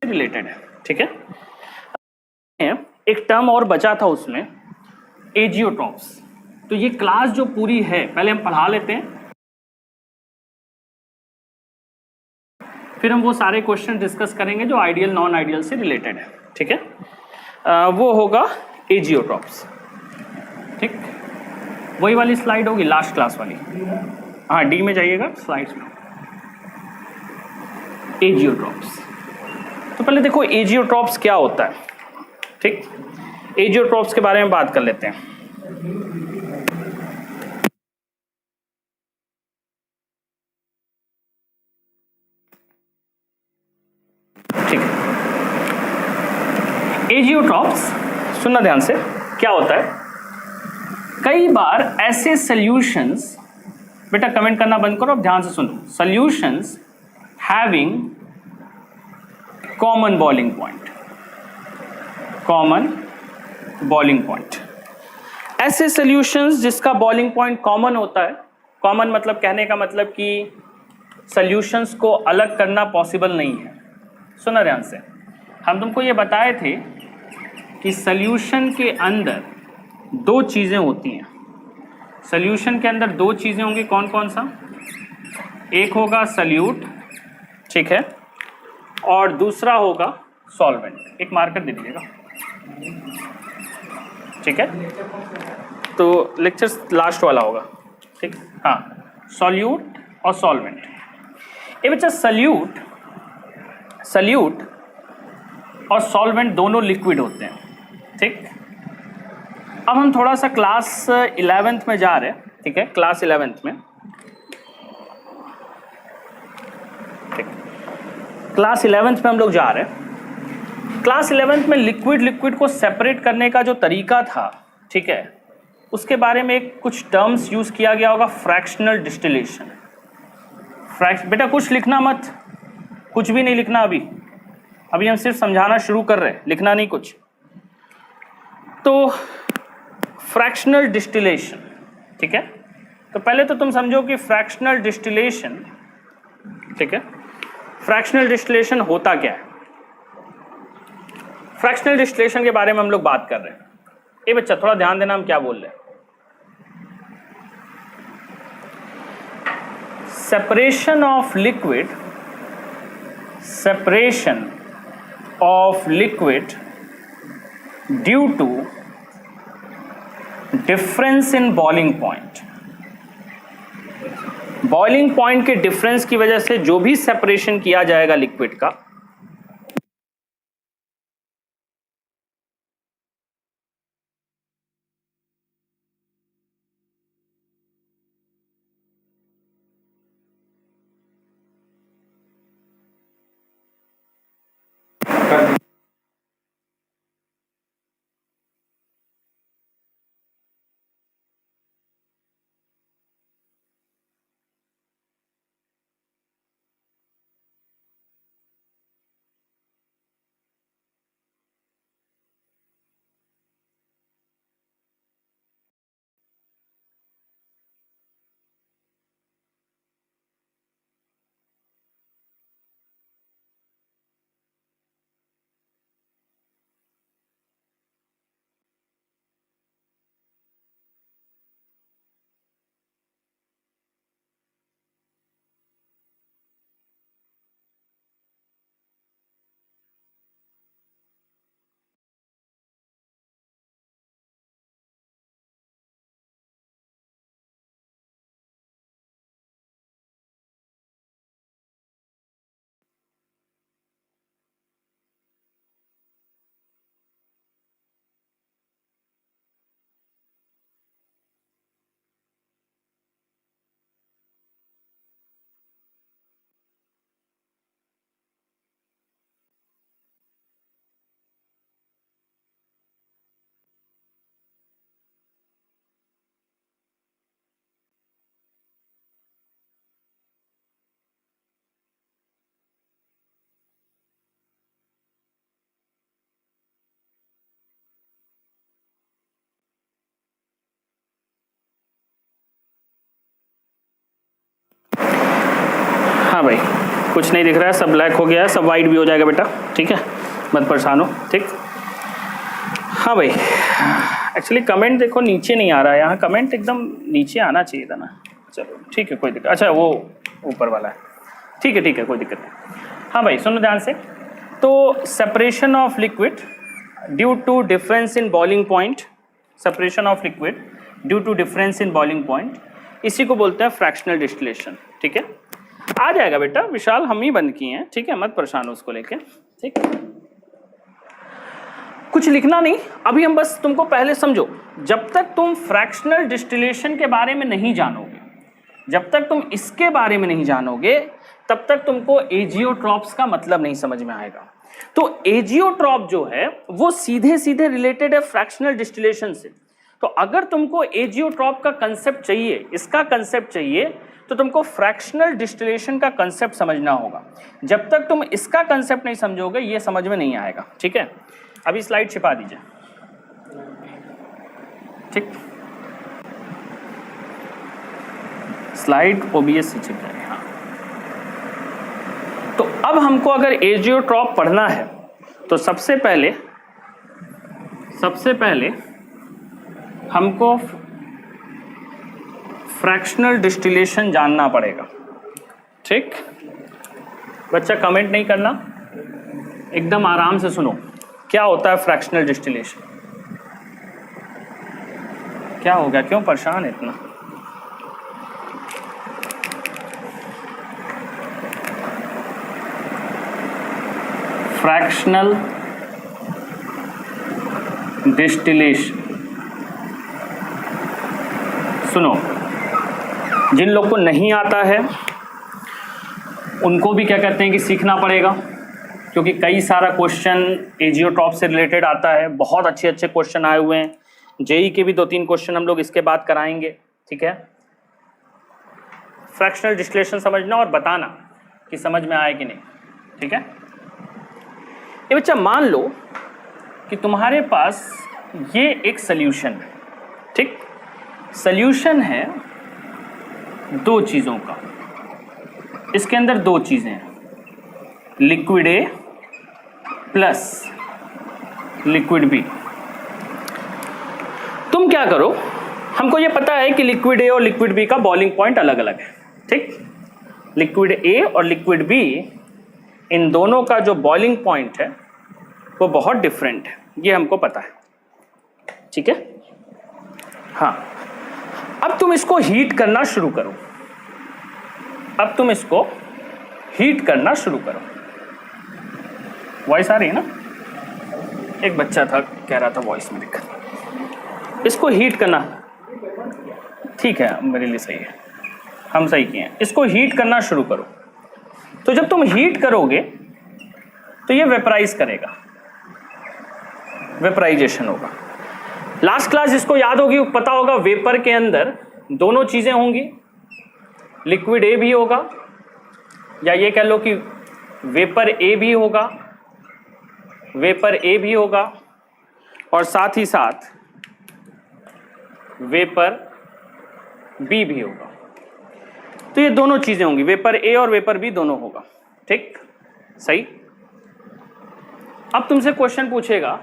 से रिलेटेड है, ठीक है। एक टर्म और बचा था उसमें, एजियोट्रॉप्स। तो ये क्लास जो पूरी है पहले हम पढ़ा लेते हैं, फिर हम वो सारे क्वेश्चन डिस्कस करेंगे जो आइडियल नॉन आइडियल से रिलेटेड है, ठीक है। वो होगा एजियोट्रॉप्स, ठीक। वही वाली स्लाइड होगी लास्ट क्लास वाली, हाँ डी में जाइएगा स्लाइड्स में, एजियोट्रॉप्स। तो पहले देखो एजियोट्रॉप्स क्या होता है, ठीक। एजियोट्रॉप्स के बारे में बात कर लेते हैं। ठीक है, एजियोट्रॉप्स सुनना ध्यान से, क्या होता है, कई बार ऐसे सॉल्यूशंस, बेटा कमेंट करना बंद करो, अब ध्यान से सुनो, solutions having common boiling point, common boiling point, ऐसे सॉल्यूशंस जिसका बॉइलिंग पॉइंट कॉमन होता है। कॉमन मतलब, कहने का मतलब कि सॉल्यूशंस को अलग करना पॉसिबल नहीं है। सुना ध्यान से, हम तुमको ये बताए थे कि सॉल्यूशन के अंदर दो चीजें होती हैं। सॉल्यूशन के अंदर दो चीजें होंगी, कौन कौन सा, एक होगा सॉल्यूट, ठीक है, और दूसरा होगा सॉल्वेंट। एक मार्कर दे दीजिएगा, ठीक है। तो लेक्चर लास्ट वाला होगा, ठीक, हाँ, सॉल्यूट और सॉल्वेंट। ये बच्चा सॉल्यूट और सॉल्वेंट दोनों लिक्विड होते हैं, ठीक। अब हम थोड़ा सा क्लास 11th में जा रहे हैं, ठीक है, क्लास 11th में, ठीक, क्लास 11th में हम लोग जा रहे हैं। क्लास 11th में लिक्विड को सेपरेट करने का जो तरीका था, ठीक है, उसके बारे में कुछ टर्म्स यूज किया गया होगा, फ्रैक्शनल डिस्टिलेशन। बेटा कुछ लिखना मत, कुछ भी नहीं लिखना अभी हम सिर्फ समझाना शुरू कर रहे हैं, लिखना नहीं कुछ। तो फ्रैक्शनल डिस्टिलेशन, ठीक है। तो पहले तो तुम समझो कि फ्रैक्शनल डिस्टिलेशन, ठीक है, फ्रैक्शनल डिस्टिलेशन होता क्या है। फ्रैक्शनल डिस्टिलेशन के बारे में हम लोग बात कर रहे हैं। ये बच्चा थोड़ा ध्यान देना, हम क्या बोल रहे हैं। Separation of liquid due to difference in boiling point. Boiling point के डिफरेंस की वजह से जो भी सेपरेशन किया जाएगा लिक्विड का, हाँ भाई, कुछ नहीं दिख रहा है, सब ब्लैक हो गया है, सब वाइट भी हो जाएगा बेटा, ठीक है, मत परेशान हो, ठीक। हाँ भाई, एक्चुअली कमेंट देखो नीचे नहीं आ रहा है, यहाँ कमेंट एकदम नीचे आना चाहिए था ना। चलो ठीक है, कोई दिक्कत, अच्छा वो ऊपर वाला है, ठीक है कोई दिक्कत नहीं। हाँ भाई सुनो ध्यान से, तो separation of liquid due to difference in boiling point, separation of liquid due to difference in boiling point, इसी को बोलते हैं फ्रैक्शनल डिस्टिलेशन, ठीक है। आ जाएगा बेटा, विशाल हम ही बंद किए हैं, ठीक है, मत परेशान हो उसको लेके, ठीक। कुछ लिखना नहीं अभी, हम बस तुमको पहले समझो, जब तक तुम फ्रैक्शनल डिस्टिलेशन के बारे में नहीं जानोगे, जब तक तुम इसके बारे में नहीं जानोगे, तब तक तुमको एजियोट्रॉप्स का मतलब नहीं समझ में आएगा। तो एजियोट्रॉप जो है वो सीधे सीधे रिलेटेड है फ्रैक्शनल डिस्टिलेशन से। तो अगर तुमको एजियोट्रॉप का कंसेप्ट चाहिए, इसका कंसेप्ट चाहिए, तो तुमको फ्रैक्शनल डिस्टिलेशन का कंसेप्ट समझना होगा। जब तक तुम इसका कंसेप्ट नहीं समझोगे ये समझ में नहीं आएगा, ठीक है। अभी स्लाइड छिपा दीजिए, ठीक, स्लाइड ओबीएस से छिप जाएगी, हाँ। तो अब हमको अगर एजियोट्रॉप पढ़ना है तो सबसे पहले हमको फ्रैक्शनल डिस्टिलेशन जानना पड़ेगा, ठीक। बच्चा कमेंट नहीं करना, एकदम आराम से सुनो। क्या होता है फ्रैक्शनल डिस्टिलेशन? क्या हो गया, क्यों परेशान है इतना? फ्रैक्शनल डिस्टिलेशन, सुनो, जिन लोग को नहीं आता है उनको भी क्या कहते हैं कि सीखना पड़ेगा, क्योंकि कई सारा क्वेश्चन एजियोट्रॉप से रिलेटेड आता है, बहुत अच्छे अच्छे क्वेश्चन आए हुए हैं। जेई के भी 2-3 क्वेश्चन हम लोग इसके बाद कराएंगे, ठीक है। फ्रैक्शनल डिस्टिलेशन समझना और बताना कि समझ में आए कि नहीं, ठीक है। ये बच्चा मान लो कि तुम्हारे पास ये एक सल्यूशन है, ठीक। सल्यूशन है 2 चीज़ों का, इसके अंदर 2 चीज़ें हैं, liquid A plus liquid B. तुम क्या करो, हमको ये पता है कि लिक्विड ए और लिक्विड बी का बॉइलिंग पॉइंट अलग अलग है, ठीक। लिक्विड ए और लिक्विड बी, इन दोनों का जो बॉइलिंग पॉइंट है वो बहुत डिफरेंट है, ये हमको पता है, ठीक है। हाँ, अब तुम इसको हीट करना शुरू करो, अब तुम इसको हीट करना शुरू करो। वॉइस आ रही है ना? एक बच्चा था कह रहा था वॉइस में दिक्कत। इसको हीट करना, ठीक है, मेरे लिए सही है, हम सही किए हैं। इसको हीट करना शुरू करो। तो जब तुम हीट करोगे तो ये वेपराइज करेगा, वेपराइजेशन होगा। लास्ट क्लास जिसको याद होगी पता होगा, वेपर के अंदर दोनों चीजें होंगी, लिक्विड ए भी होगा, या ये कह लो कि वेपर ए भी होगा, वेपर ए भी होगा, और साथ ही साथ वेपर बी भी होगा। तो ये दोनों चीजें होंगी, वेपर ए और वेपर बी दोनों होगा, ठीक, सही। अब तुमसे क्वेश्चन पूछेगा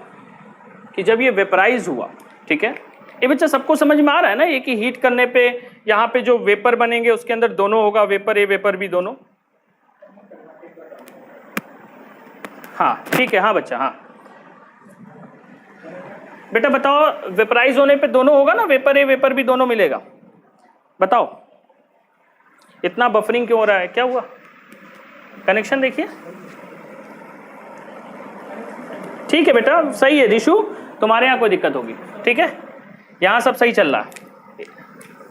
कि जब ये वेपराइज हुआ, ठीक है, ये बच्चा सबको समझ में आ रहा है ना, ये कि हीट करने पे यहाँ पे जो वेपर बनेंगे उसके अंदर दोनों होगा, वेपर ए वेपर बी दोनों। हाँ ठीक है, हाँ बच्चा, हाँ बेटा बताओ, वेपराइज होने पे दोनों होगा ना, वेपर ए वेपर बी दोनों मिलेगा। बताओ इतना बफरिंग क्यों हो रहा है, क्या हुआ? कनेक्शन देखिए, ठीक है बेटा, सही है। रिशु तुम्हारे यहाँ कोई दिक्कत होगी, ठीक है, यहाँ सब सही चल रहा है,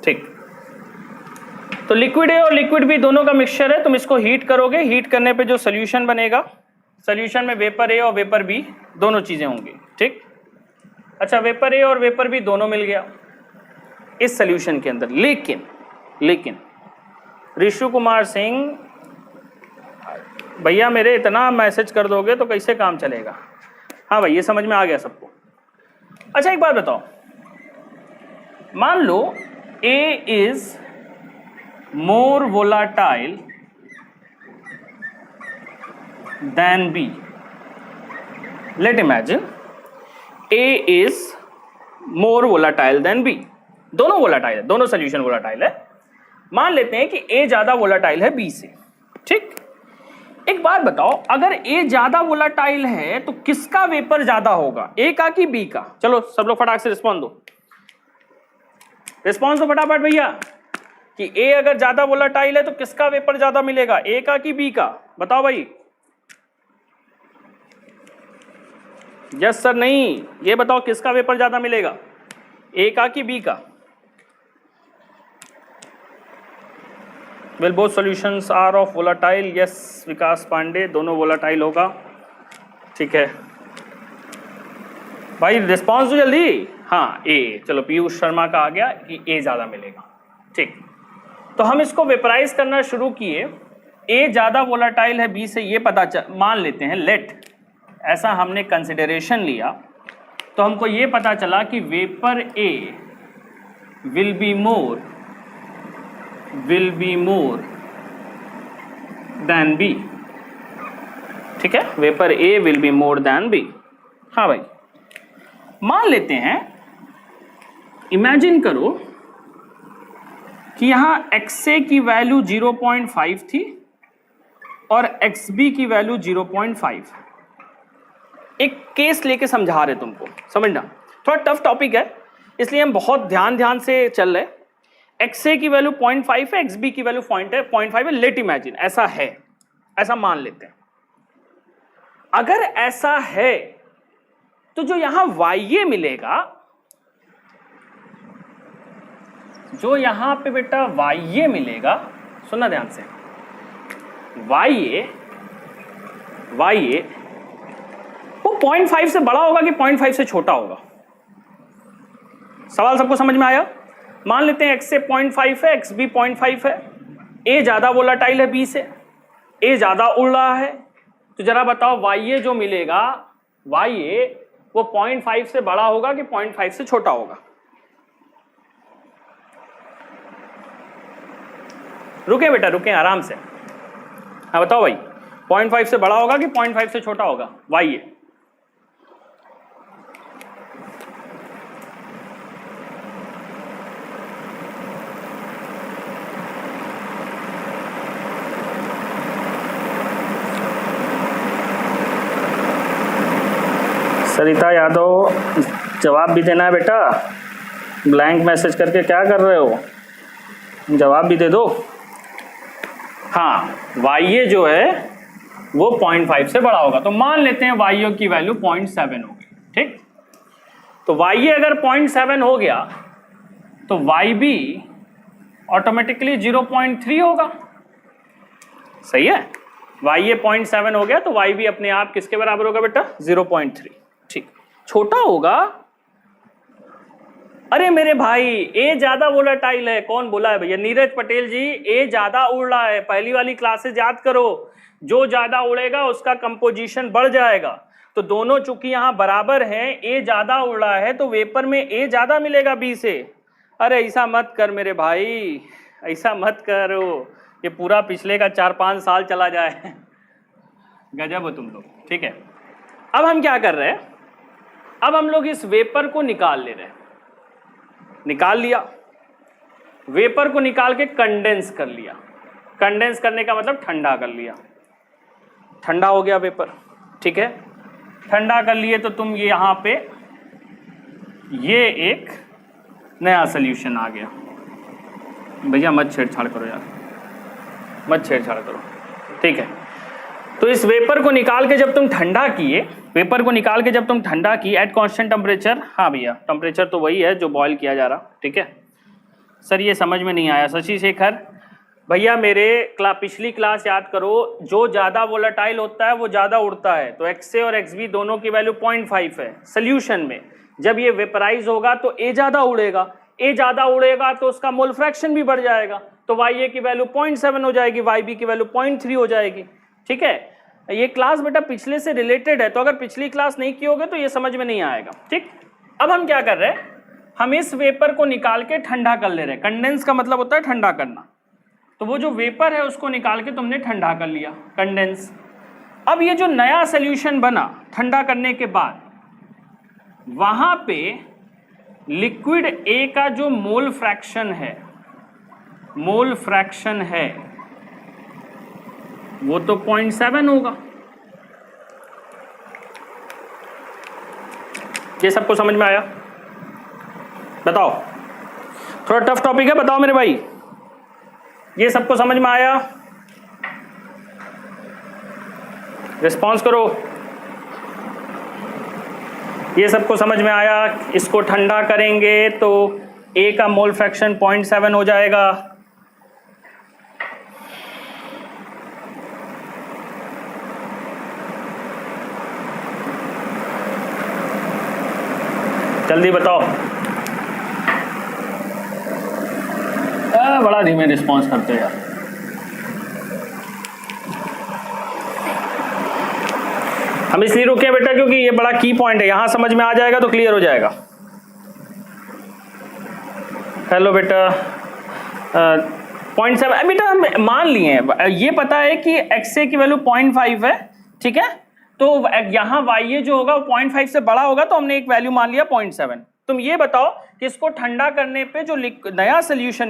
ठीक। तो लिक्विड ए और लिक्विड बी दोनों का मिक्सचर है, तुम इसको हीट करोगे, हीट करने पे जो सोल्यूशन बनेगा, सोल्यूशन में वेपर ए और वेपर बी दोनों चीजें होंगी, ठीक। अच्छा, वेपर ए और वेपर बी दोनों मिल गया इस सोल्यूशन के अंदर, लेकिन ऋषु कुमार सिंह भैया मेरे इतना मैसेज कर दोगे तो कैसे काम चलेगा? हाँ भाई, ये समझ में आ गया सबको। अच्छा एक बात बताओ, मान लो A is more volatile than B. Let imagine A is more volatile than B. दोनों volatile है, दोनों solution volatile है। मान लेते हैं कि A ज्यादा volatile है B से, ठीक। एक बात बताओ, अगर A ज्यादा volatile है तो किसका वेपर ज्यादा होगा, A का कि B का? चलो सब लोग फटाक से रिस्पॉन्स दो, रिस्पॉन्स दो फटाफट भैया, कि A अगर ज्यादा volatile है तो किसका वेपर ज्यादा मिलेगा, A का कि B का? बताओ भाई। यस सर, नहीं, ये बताओ किसका वेपर ज्यादा मिलेगा, ए का कि बी का? Well both solutions are of volatile. Yes Vikas Pandey, दोनों वोलाटाइल होगा, ठीक है भाई, रिस्पॉन्स दो जल्दी। हाँ ए, चलो पीयूष शर्मा का आ गया कि ए ज्यादा मिलेगा, ठीक। तो हम इसको वेपराइज करना शुरू किए, ए ज्यादा वोलाटाइल है बी से, ये पता मान लेते हैं, लेट ऐसा हमने कंसिडरेशन लिया, तो हमको ये पता चला कि vapour A will be more than B, ठीक है, vapour A will be more than B. हाँ भाई, मान लेते हैं, इमेजिन करो कि यहां XA की वैल्यू 0.5 थी और XB की वैल्यू 0.5। एक केस लेके समझा रहे तुमको, समझना, थोड़ा टफ टॉपिक है इसलिए हम बहुत ध्यान से चल रहे। XA की वैल्यू 0.5 है, XB की वैल्यू 0.5 है, लेट इमेजिन ऐसा है, ऐसा मान लेते हैं। अगर ऐसा है तो जो यहां YA मिलेगा, जो यहां पे बेटा YA मिलेगा, सुनना ध्यान से, YA वो 0.5 से बड़ा होगा कि 0.5 से छोटा होगा? सवाल सबको समझ में आया? मान लेते हैं XA 0.5 है, XB 0.5 है, A ज्यादा वोलाटाइल है B से, A ज्यादा उड़ रहा है, तो जरा बताओ YA जो मिलेगा, YA वो 0.5 से बड़ा होगा कि 0.5 से छोटा होगा? रुके बेटा, रुके आराम से। हाँ बताओ भाई, 0.5 से बड़ा होगा कि 0.5 से छोटा होगा YA? सरिता यादव, जवाब भी देना है बेटा, ब्लैंक मैसेज करके क्या कर रहे हो, जवाब भी दे दो। हाँ, YA जो है वो 0.5 से बड़ा होगा, तो मान लेते हैं YA की वैल्यू 0.7 होगी, ठीक। तो YA अगर 0.7 हो गया तो YB ऑटोमेटिकली 0.3 होगा, सही है। YA 0.7 हो गया तो YB अपने आप किसके बराबर होगा बेटा? 0.3, ठीक। छोटा होगा, अरे मेरे भाई ए ज्यादा वोलेटाइल है, कौन बोला है भैया? नीरज पटेल जी, ए ज्यादा उड़ रहा है। पहली वाली क्लासेस याद करो, जो ज्यादा उड़ेगा उसका कंपोजिशन बढ़ जाएगा। तो दोनों चूंकि यहाँ बराबर हैं, ए ज्यादा उड़ रहा है तो वेपर में ए ज्यादा मिलेगा बी से। अरे ऐसा मत कर मेरे भाई, ऐसा मत करो, ये पूरा पिछले का 4-5 साल चला जाए। गजब हो तुम लोग, ठीक है। अब हम क्या कर रहे हैं, अब हम लोग इस वेपर को निकाल ले रहे हैं। निकाल लिया, वेपर को निकाल के कंडेंस कर लिया। कंडेंस करने का मतलब ठंडा कर लिया, ठंडा हो गया वेपर, ठीक है। ठंडा कर लिए तो तुम ये यहाँ पे ये एक नया सोल्यूशन आ गया। भैया मत छेड़छाड़ करो यार, मत छेड़छाड़ करो, ठीक है। तो इस वेपर को निकाल के जब तुम ठंडा किए, वेपर को निकाल के जब तुम ठंडा की एट कांस्टेंट टेम्परेचर, हाँ भैया टेम्परेचर तो वही है जो बॉयल किया जा रहा, ठीक है। सर ये समझ में नहीं आया। शशि शेखर भैया मेरे पिछली क्लास याद करो, जो ज़्यादा वोलेटाइल होता है वो ज़्यादा उड़ता है। तो XA और XB दोनों की वैल्यू 0.5 है। सोल्यूशन में जब ये वेपराइज होगा तो A ज़्यादा उड़ेगा, A ज़्यादा उड़ेगा तो उसका मोल फ्रैक्शन भी बढ़ जाएगा, तो YA की वैल्यू 0.7 हो जाएगी, YB की वैल्यू 0.3 हो जाएगी, ठीक है। ये क्लास बेटा पिछले से रिलेटेड है, तो अगर पिछली क्लास नहीं की होगी तो ये समझ में नहीं आएगा, ठीक। अब हम क्या कर रहे हैं, हम इस वेपर को निकाल के ठंडा कर ले रहे हैं। कंडेंस का मतलब होता है ठंडा करना। तो वो जो वेपर है उसको निकाल के तुमने ठंडा कर लिया, कंडेंस। अब ये जो नया सॉल्यूशन बना ठंडा करने के बाद, वहां पे लिक्विड ए का जो मोल फ्रैक्शन है वो तो 0.7 होगा। ये सबको समझ में आया? बताओ, थोड़ा टफ टॉपिक है, बताओ मेरे भाई, ये सबको समझ में आया? रिस्पॉन्स करो। ये सबको समझ में आया? इसको ठंडा करेंगे तो ए का मोल फ्रैक्शन 0.7 हो जाएगा। जल्दी बताओ। बड़ा धीमे रिस्पॉन्स करते हो यार। हम इसलिए रुके बेटा क्योंकि ये बड़ा की पॉइंट है, यहां समझ में आ जाएगा तो क्लियर हो जाएगा। हेलो बेटा, 0.7 बेटा हम मान लिए हैं, ये पता है कि XA की वैल्यू 0.5 है, ठीक है, तो यहाँ YA जो होगा 0.5 से बड़ा होगा, तो हमने एक वैल्यू मान लिया 0.7। तुम ये बताओ कि इसको ठंडा करने पे जो नया सोल्यूशन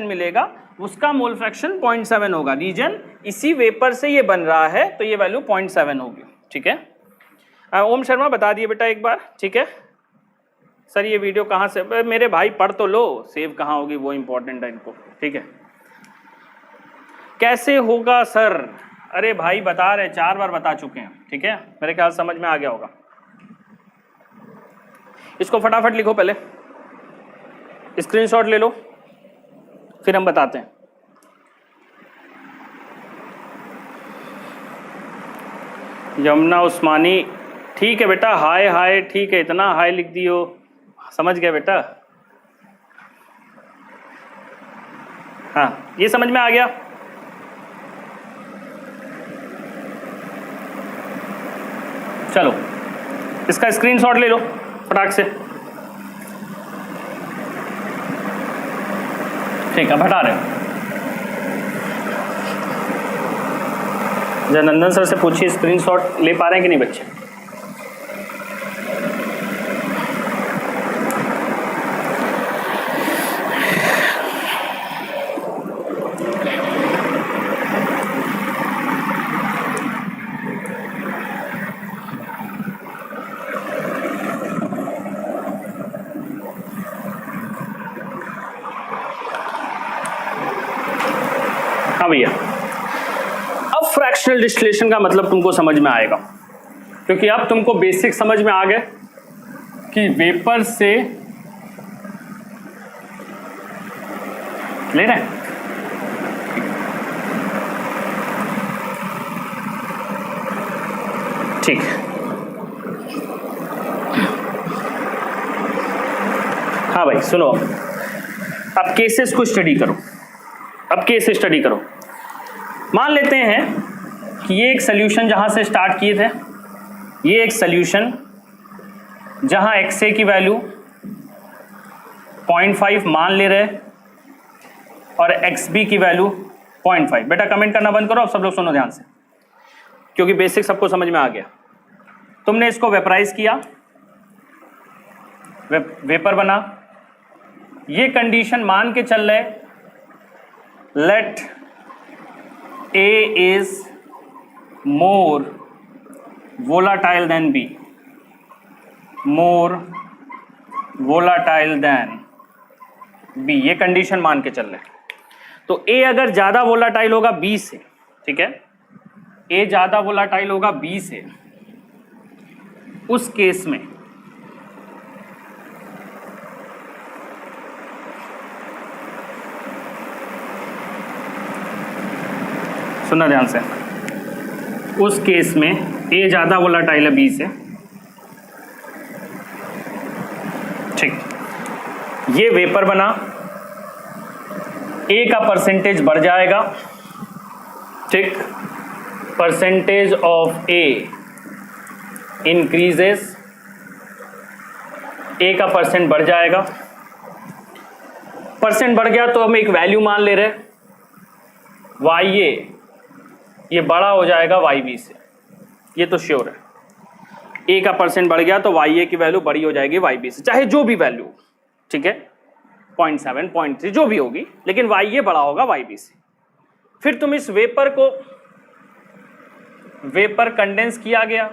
मिलेगा उसका मोल फ्रैक्शन 0.7 होगा। रीजन इसी वेपर से ये बन रहा है, तो ये वैल्यू 0.7 होगी, ठीक है। ओम शर्मा बता दिए बेटा एक बार, ठीक है। सर ये वीडियो कहाँ से? मेरे भाई पढ़ तो लो, सेव कहाँ होगी वो इंपॉर्टेंट है इनको, ठीक है। कैसे होगा सर? अरे भाई बता रहे, 4 बार बता चुके हैं, ठीक है, मेरे ख्याल समझ में आ गया होगा। इसको फटाफट लिखो, पहले स्क्रीनशॉट ले लो, फिर हम बताते हैं। यमुना उस्मानी, ठीक है बेटा, हाय ठीक है, इतना हाय लिख दियो, समझ गया बेटा। हाँ ये समझ में आ गया। चलो इसका स्क्रीनशॉट ले लो फटाक से, ठीक है, हटा रहे। जनंदन सर से पूछिए स्क्रीनशॉट ले पा रहे हैं कि नहीं बच्चे? हाँ भैया, अब फ्रैक्शनल डिस्टिलेशन का मतलब तुमको समझ में आएगा, क्योंकि अब तुमको बेसिक समझ में आ गए कि वेपर से ले रहे हैं। ठीक, हाँ भाई सुनो, अब केसेस को स्टडी करो। अब केस स्टडी करो। मान लेते हैं कि ये एक सॉल्यूशन जहां से स्टार्ट किए थे, ये एक सॉल्यूशन जहां XA की वैल्यू 0.5 मान ले रहे और XB की वैल्यू 0.5। बेटा कमेंट करना बंद करो, अब सब लोग सुनो ध्यान से, क्योंकि बेसिक सबको समझ में आ गया। तुमने इसको वेपराइज किया, वेपर बना, ये कंडीशन मान के चल रहे, let A is more volatile than B, more volatile than B, ये कंडीशन मान के चल रहे। तो A अगर ज्यादा वोलाटाइल होगा B से, ठीक है, A ज्यादा वोलाटाइल होगा B से, उस केस में सुनना ध्यान से, उस केस में A ज़्यादा वोलाटाइल है B से, ठीक, ये वेपर बना, A का परसेंटेज बढ़ जाएगा, ठीक, percentage of A increases, A का परसेंट बढ़ जाएगा, परसेंट बढ़ गया तो हम एक वैल्यू मान ले रहे YA ये बड़ा हो जाएगा वाई बी से, ये तो श्योर है। ए का % बढ़ गया तो वाई ए की वैल्यू बड़ी हो जाएगी वाई बी से, चाहे जो भी वैल्यू, ठीक है, 0.7 0.3 जो भी होगी, लेकिन वाई ए बड़ा होगा वाई बी से। फिर तुम इस वेपर को, वेपर कंडेंस किया गया,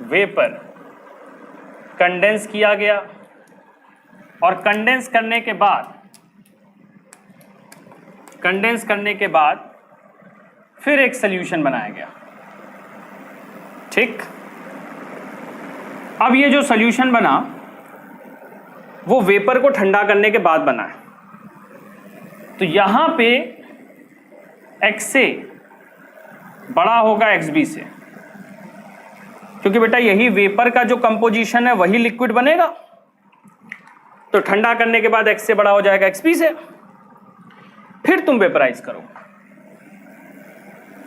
वेपर कंडेंस किया गया, और कंडेंस करने के बाद फिर एक सॉल्यूशन बनाया गया, ठीक। अब ये जो सॉल्यूशन बना वो वेपर को ठंडा करने के बाद बना है, तो यहां पे XA बड़ा होगा XB से, क्योंकि बेटा यही वेपर का जो कंपोजिशन है वही लिक्विड बनेगा, तो ठंडा करने के बाद XA बड़ा हो जाएगा XB से। फिर तुम वेपराइज करो,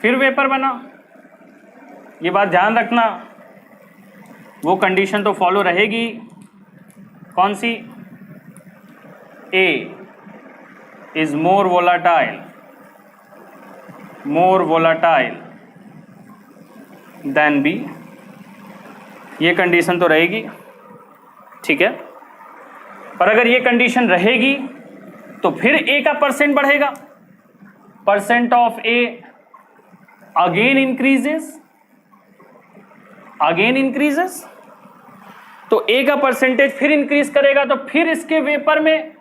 फिर वेपर बना। ये बात ध्यान रखना, वो कंडीशन तो फॉलो रहेगी, कौन सी? A is more volatile than B, ये कंडीशन तो रहेगी, ठीक है। पर अगर ये कंडीशन रहेगी तो फिर A का % बढ़ेगा, % ऑफ A अगेन इंक्रीजेस, तो A का % फिर इंक्रीज करेगा, तो फिर इसके वेपर में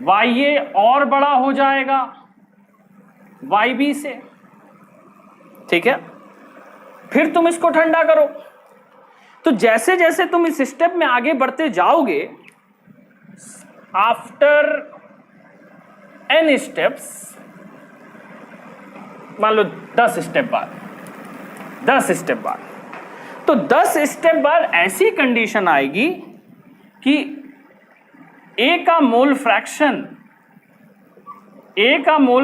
YA और बड़ा हो जाएगा YB से, ठीक है। फिर तुम इसको ठंडा करो, तो जैसे जैसे तुम इस स्टेप में आगे बढ़ते जाओगे, आफ्टर n स्टेप्स, मान लो 10 स्टेप बाद, तो 10 स्टेप बाद ऐसी कंडीशन आएगी कि A का मोल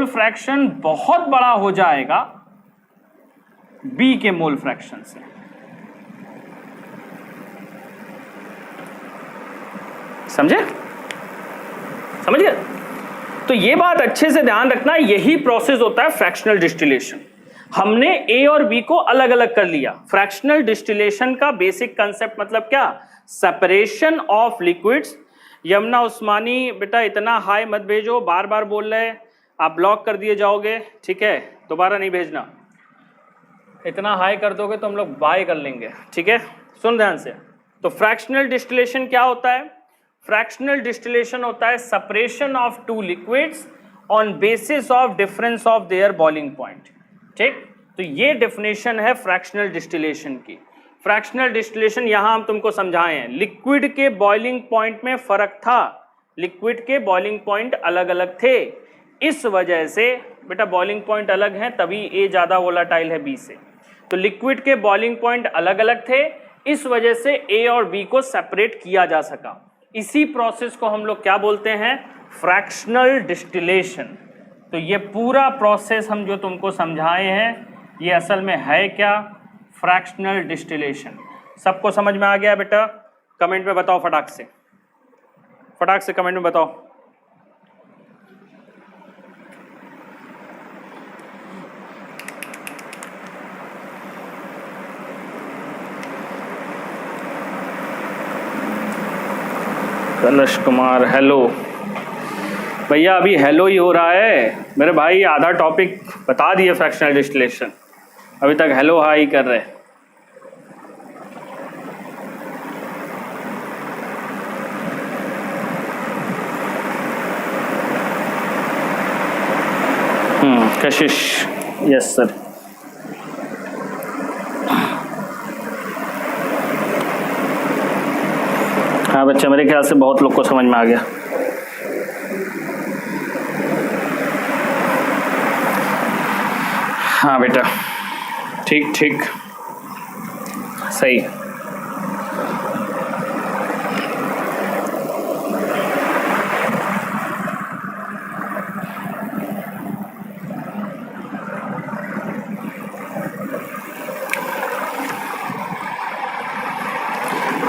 फ्रैक्शन बहुत बड़ा हो जाएगा B के मोल फ्रैक्शन से। समझ गए? तो ये बात अच्छे से ध्यान रखना, यही प्रोसेस होता है फ्रैक्शनल डिस्टिलेशन। हमने A और B को अलग अलग कर लिया। फ्रैक्शनल डिस्टिलेशन का बेसिक कंसेप्ट मतलब क्या? Separation of liquids. Yamuna Usmani बेटा इतना हाई मत भेजो, बार बार बोल रहे, आप ब्लॉक कर दिए जाओगे, ठीक है, दोबारा नहीं भेजना। इतना हाई कर दोगे तो हम लोग बाय कर लेंगे, ठीक है। सुन ध्यान से। तो फ्रैक्शनल डिस्टिलेशन क्या होता है? फ्रैक्शनल डिस्टिलेशन होता है separation of two liquids on basis of difference of their boiling point, ठीक। तो ये डेफिनेशन है फ्रैक्शनल डिस्टिलेशन की। फ्रैक्शनल डिस्टिलेशन यहां हम तुमको समझाए हैं, लिक्विड के बॉइलिंग पॉइंट में फर्क था, लिक्विड के बॉइलिंग पॉइंट अलग अलग थे, इस वजह से बेटा बॉइलिंग पॉइंट अलग हैं, तभी ए ज्यादा वोलाटाइल है बी से। तो लिक्विड के बॉइलिंग पॉइंट अलग अलग थे, इस वजह से ए और बी को सेपरेट किया जा सका। इसी प्रोसेस को हम लोग क्या बोलते हैं? Fractional distillation. तो ये पूरा प्रोसेस हम जो तुमको समझाए हैं, ये असल में है क्या? Fractional distillation. सबको समझ में आ गया बेटा? कमेंट में बताओ, फटाक से कमेंट में बताओ। कलश कुमार हेलो। भैया अभी हेलो ही हो रहा है मेरे भाई, आधा टॉपिक बता दिए फ्रैक्शनल डिस्टिलेशन, अभी तक हेलो हाई कर रहे। कशिश, यस सर। हाँ बच्चा, मेरे ख्याल से बहुत लोग को समझ में आ गया। हाँ बेटा, ठीक सही।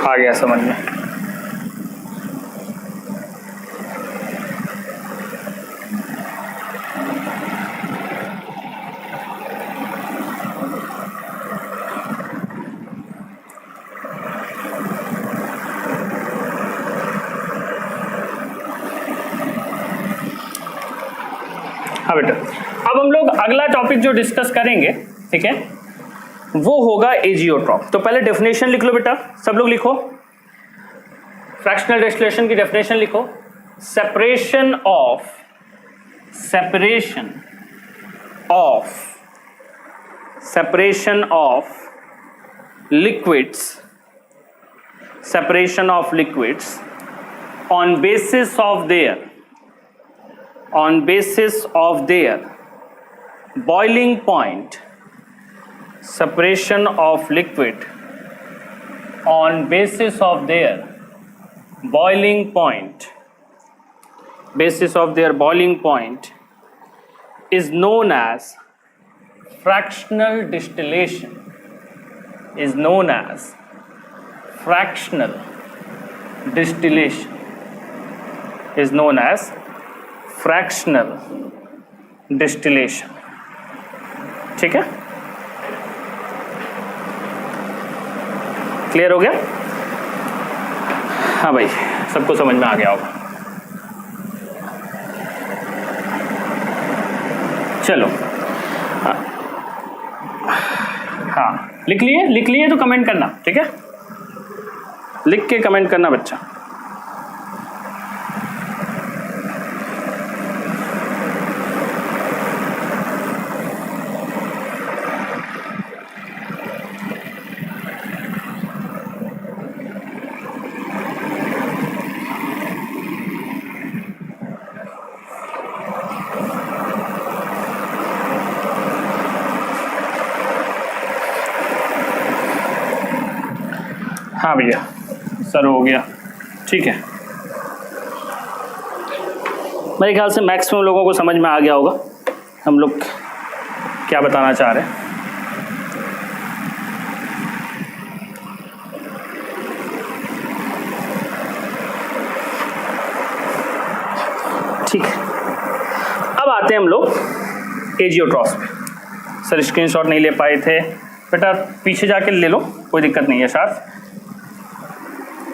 आ गया समझ में। हाँ बेटा, अब हम लोग अगला टॉपिक जो डिस्कस करेंगे, ठीक है, वो होगा एजियोट्रॉप। तो पहले डेफिनेशन लिख लो बेटा, सब लोग लिखो, फ्रैक्शनल डिस्टिलेशन की डेफिनेशन लिखो। Separation of liquids on basis of their boiling point, separation of liquid on basis of their boiling point is known as fractional distillation. ठीक है, क्लियर हो गया? हाँ भाई, सबको समझ में आ गया होगा। चलो, हाँ लिख लिए तो कमेंट करना, ठीक है, लिख के कमेंट करना बच्चा। हाँ भैया, सर हो गया, ठीक है। मेरे ख्याल से मैक्सिमम लोगों को समझ में आ गया होगा हम लोग क्या बताना चाह रहे हैं। ठीक है, अब आते हैं हम लोग एजियोट्रॉप्स पे। सर स्क्रीनशॉट नहीं ले पाए थे बेटा, पीछे जाके ले लो, कोई दिक्कत नहीं है साथ,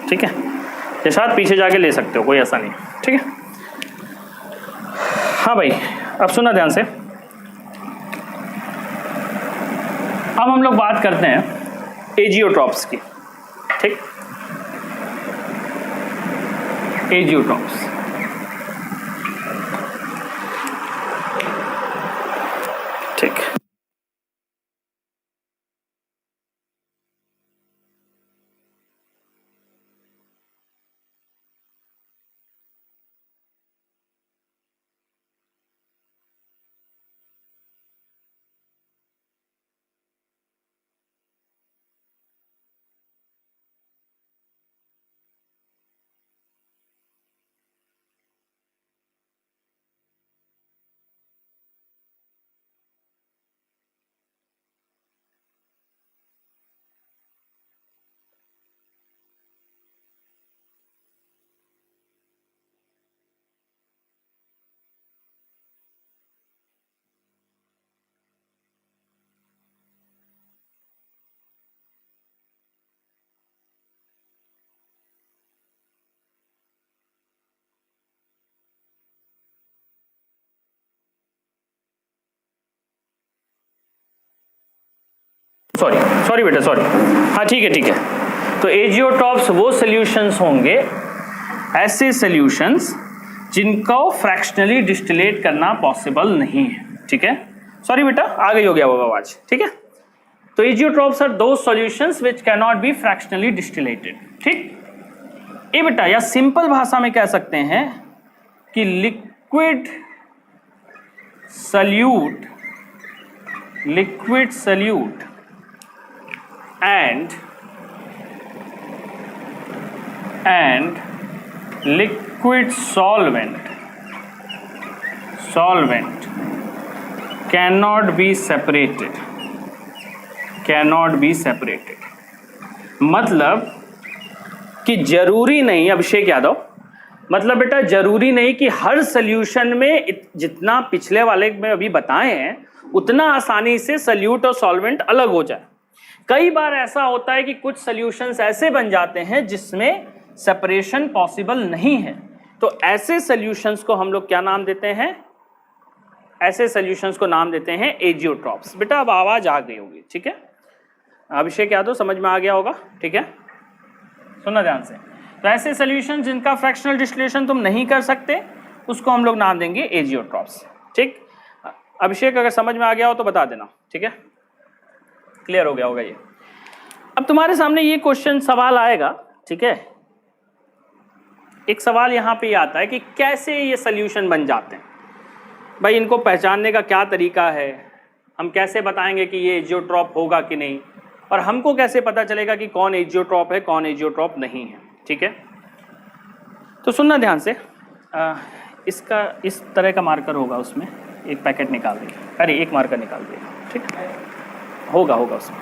ठीक है, ये साथ पीछे जाके ले सकते हो, कोई ऐसा नहीं, ठीक है। हाँ भाई, अब सुना ध्यान से। अब हम लोग बात करते हैं एजियोट्रॉप्स की, ठीक, एजियोट्रॉप्स। ठीक, सॉरी बेटा, सॉरी। हाँ ठीक है। तो एजियोट्रॉप्स वो सॉल्यूशंस होंगे, ऐसे सॉल्यूशंस जिनको फ्रैक्शनली डिस्टिलेट करना पॉसिबल नहीं है, ठीक है। सॉरी बेटा, आ गई हो गया वो आवाज, ठीक है। तो azeotropes are those solutions which can not be fractionally distilled, ठीक। ये बेटा, या सिंपल भाषा में कह सकते हैं कि liquid solute and liquid solvent cannot be separated, मतलब कि जरूरी नहीं, अभिषेक यादव, मतलब बेटा जरूरी नहीं कि हर सॉल्यूशन में जितना पिछले वाले में अभी बताए हैं उतना आसानी से सल्यूट और सॉल्वेंट अलग हो जाए। कई बार ऐसा होता है कि कुछ सॉल्यूशंस ऐसे बन जाते हैं जिसमें सेपरेशन पॉसिबल नहीं है, तो ऐसे सॉल्यूशंस को हम लोग क्या नाम देते हैं? ऐसे सॉल्यूशंस को नाम देते हैं एजियोट्रॉप्स। बेटा अब आवाज आ गई होगी, ठीक है, अभिषेक यादव समझ में आ गया होगा, ठीक है, सुनना ध्यान से। तो ऐसे सॉल्यूशन जिनका फ्रैक्शनल डिस्टिलेशन तुम नहीं कर सकते उसको हम लोग नाम देंगे एजियोट्रॉप्स, ठीक। अभिषेक अगर समझ में आ गया हो तो बता देना, ठीक है, क्लियर हो गया होगा ये। अब तुम्हारे सामने ये क्वेश्चन सवाल आएगा, ठीक है, एक सवाल यहाँ पे आता है कि कैसे ये सॉल्यूशन बन जाते हैं। भाई इनको पहचानने का क्या तरीका है, हम कैसे बताएंगे कि ये एजियोट्रॉप होगा कि नहीं, और हमको कैसे पता चलेगा कि कौन एजियोट्रॉप है कौन एजियोट्रॉप नहीं है, ठीक है। तो सुनना ध्यान से, इसका इस तरह का मार्कर होगा, उसमें एक पैकेट निकाल दिए, अरे एक मार्कर निकाल दिए, ठीक होगा उसमें,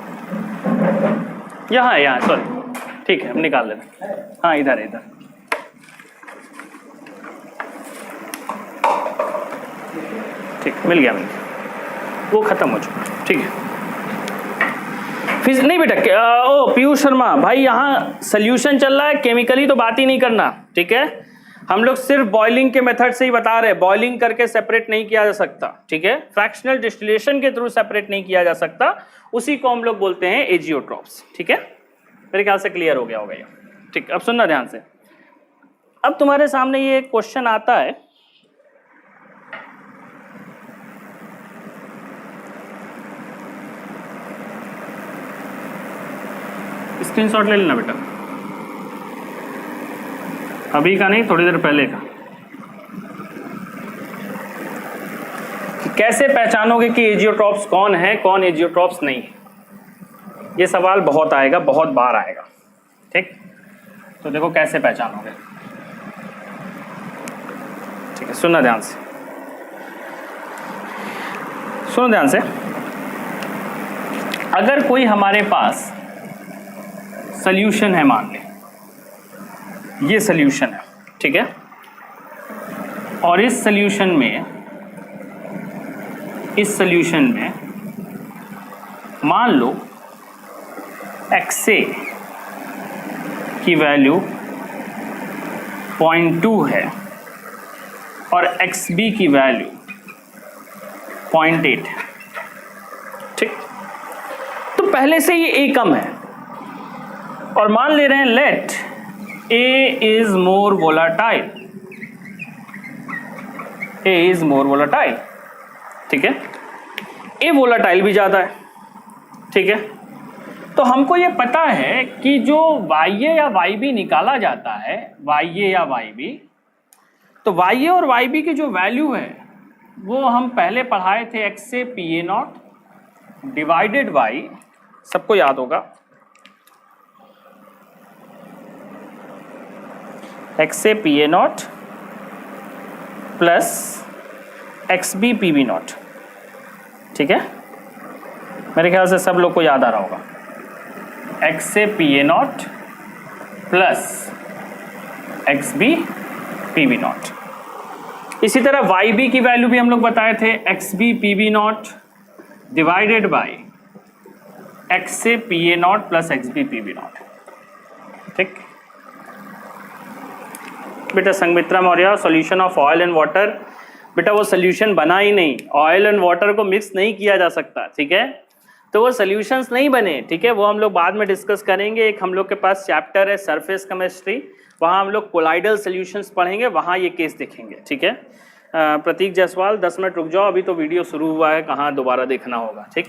यहाँ सॉरी, ठीक है हम निकाल लेते हैं, हाँ इधर इधर, ठीक मिल गया, वो खत्म हो चुका, ठीक है। फिर नहीं बेटा, ओ पीयूष शर्मा भाई, यहाँ सोल्यूशन चल रहा है, केमिकली तो बात ही नहीं करना, ठीक है। हम लोग सिर्फ बॉइलिंग के मेथड से ही बता रहे हैं, बॉइलिंग करके सेपरेट नहीं किया जा सकता, ठीक है, फ्रैक्शनल डिस्टिलेशन के थ्रू सेपरेट नहीं किया जा सकता, उसी को हम लोग बोलते हैं एजियोट्रॉप्स, ठीक है। मेरे ख्याल से क्लियर हो गया होगा ये, ठीक। अब सुनना ध्यान से, अब तुम्हारे सामने ये क्वेश्चन आता है, स्क्रीनशॉट ले लेना बेटा, अभी का नहीं, थोड़ी देर पहले का। कैसे पहचानोगे कि एजियोट्रॉप्स कौन है कौन एजियोट्रॉप्स नहीं है, ये सवाल बहुत आएगा, बहुत बार आएगा, ठीक। तो देखो कैसे पहचानोगे, ठीक है, सुनना ध्यान से, सुनो ध्यान से। अगर कोई हमारे पास सॉल्यूशन है, मान लें ये सॉल्यूशन है, ठीक है, और इस सॉल्यूशन में मान लो XA की वैल्यू 0.2 है और XB की वैल्यू 0.8 है, ठीक। तो पहले से ये A कम है और मान ले रहे हैं late A is more volatile, A is more volatile, ठीक है, A volatile भी ज़्यादा है, ठीक है। तो हमको ये पता है कि जो YA या YB निकाला जाता है, YA या YB, तो YA और YB की जो वैल्यू है वो हम पहले पढ़ाए थे, XA PA0 डिवाइडेड बाई, सबको याद होगा, XA PA0 plus XB PB0, ठीक है, मेरे ख्याल से सब लोग को याद आ रहा होगा, XA PA0 plus XB PB0। इसी तरह YB की वैल्यू भी हम लोग बताए थे, XB PB0 divided by XA PA0 plus XB PB0, ठीक। बेटा Sanghamitra Maurya, solution of oil and water, बेटा वो सॉल्यूशन बना ही नहीं, ऑयल एंड वाटर को मिक्स नहीं किया जा सकता, ठीक है, तो वो सॉल्यूशंस नहीं बने, ठीक है, वो हम लोग बाद में डिस्कस करेंगे। एक हम लोग के पास चैप्टर है सरफेस केमिस्ट्री, वहाँ हम लोग कोलाइडल सॉल्यूशंस पढ़ेंगे, वहाँ ये केस देखेंगे, ठीक है। प्रतीक जायसवाल 10 मिनट रुक जाओ, अभी तो वीडियो शुरू हुआ है, कहाँ दोबारा देखना होगा, ठीक।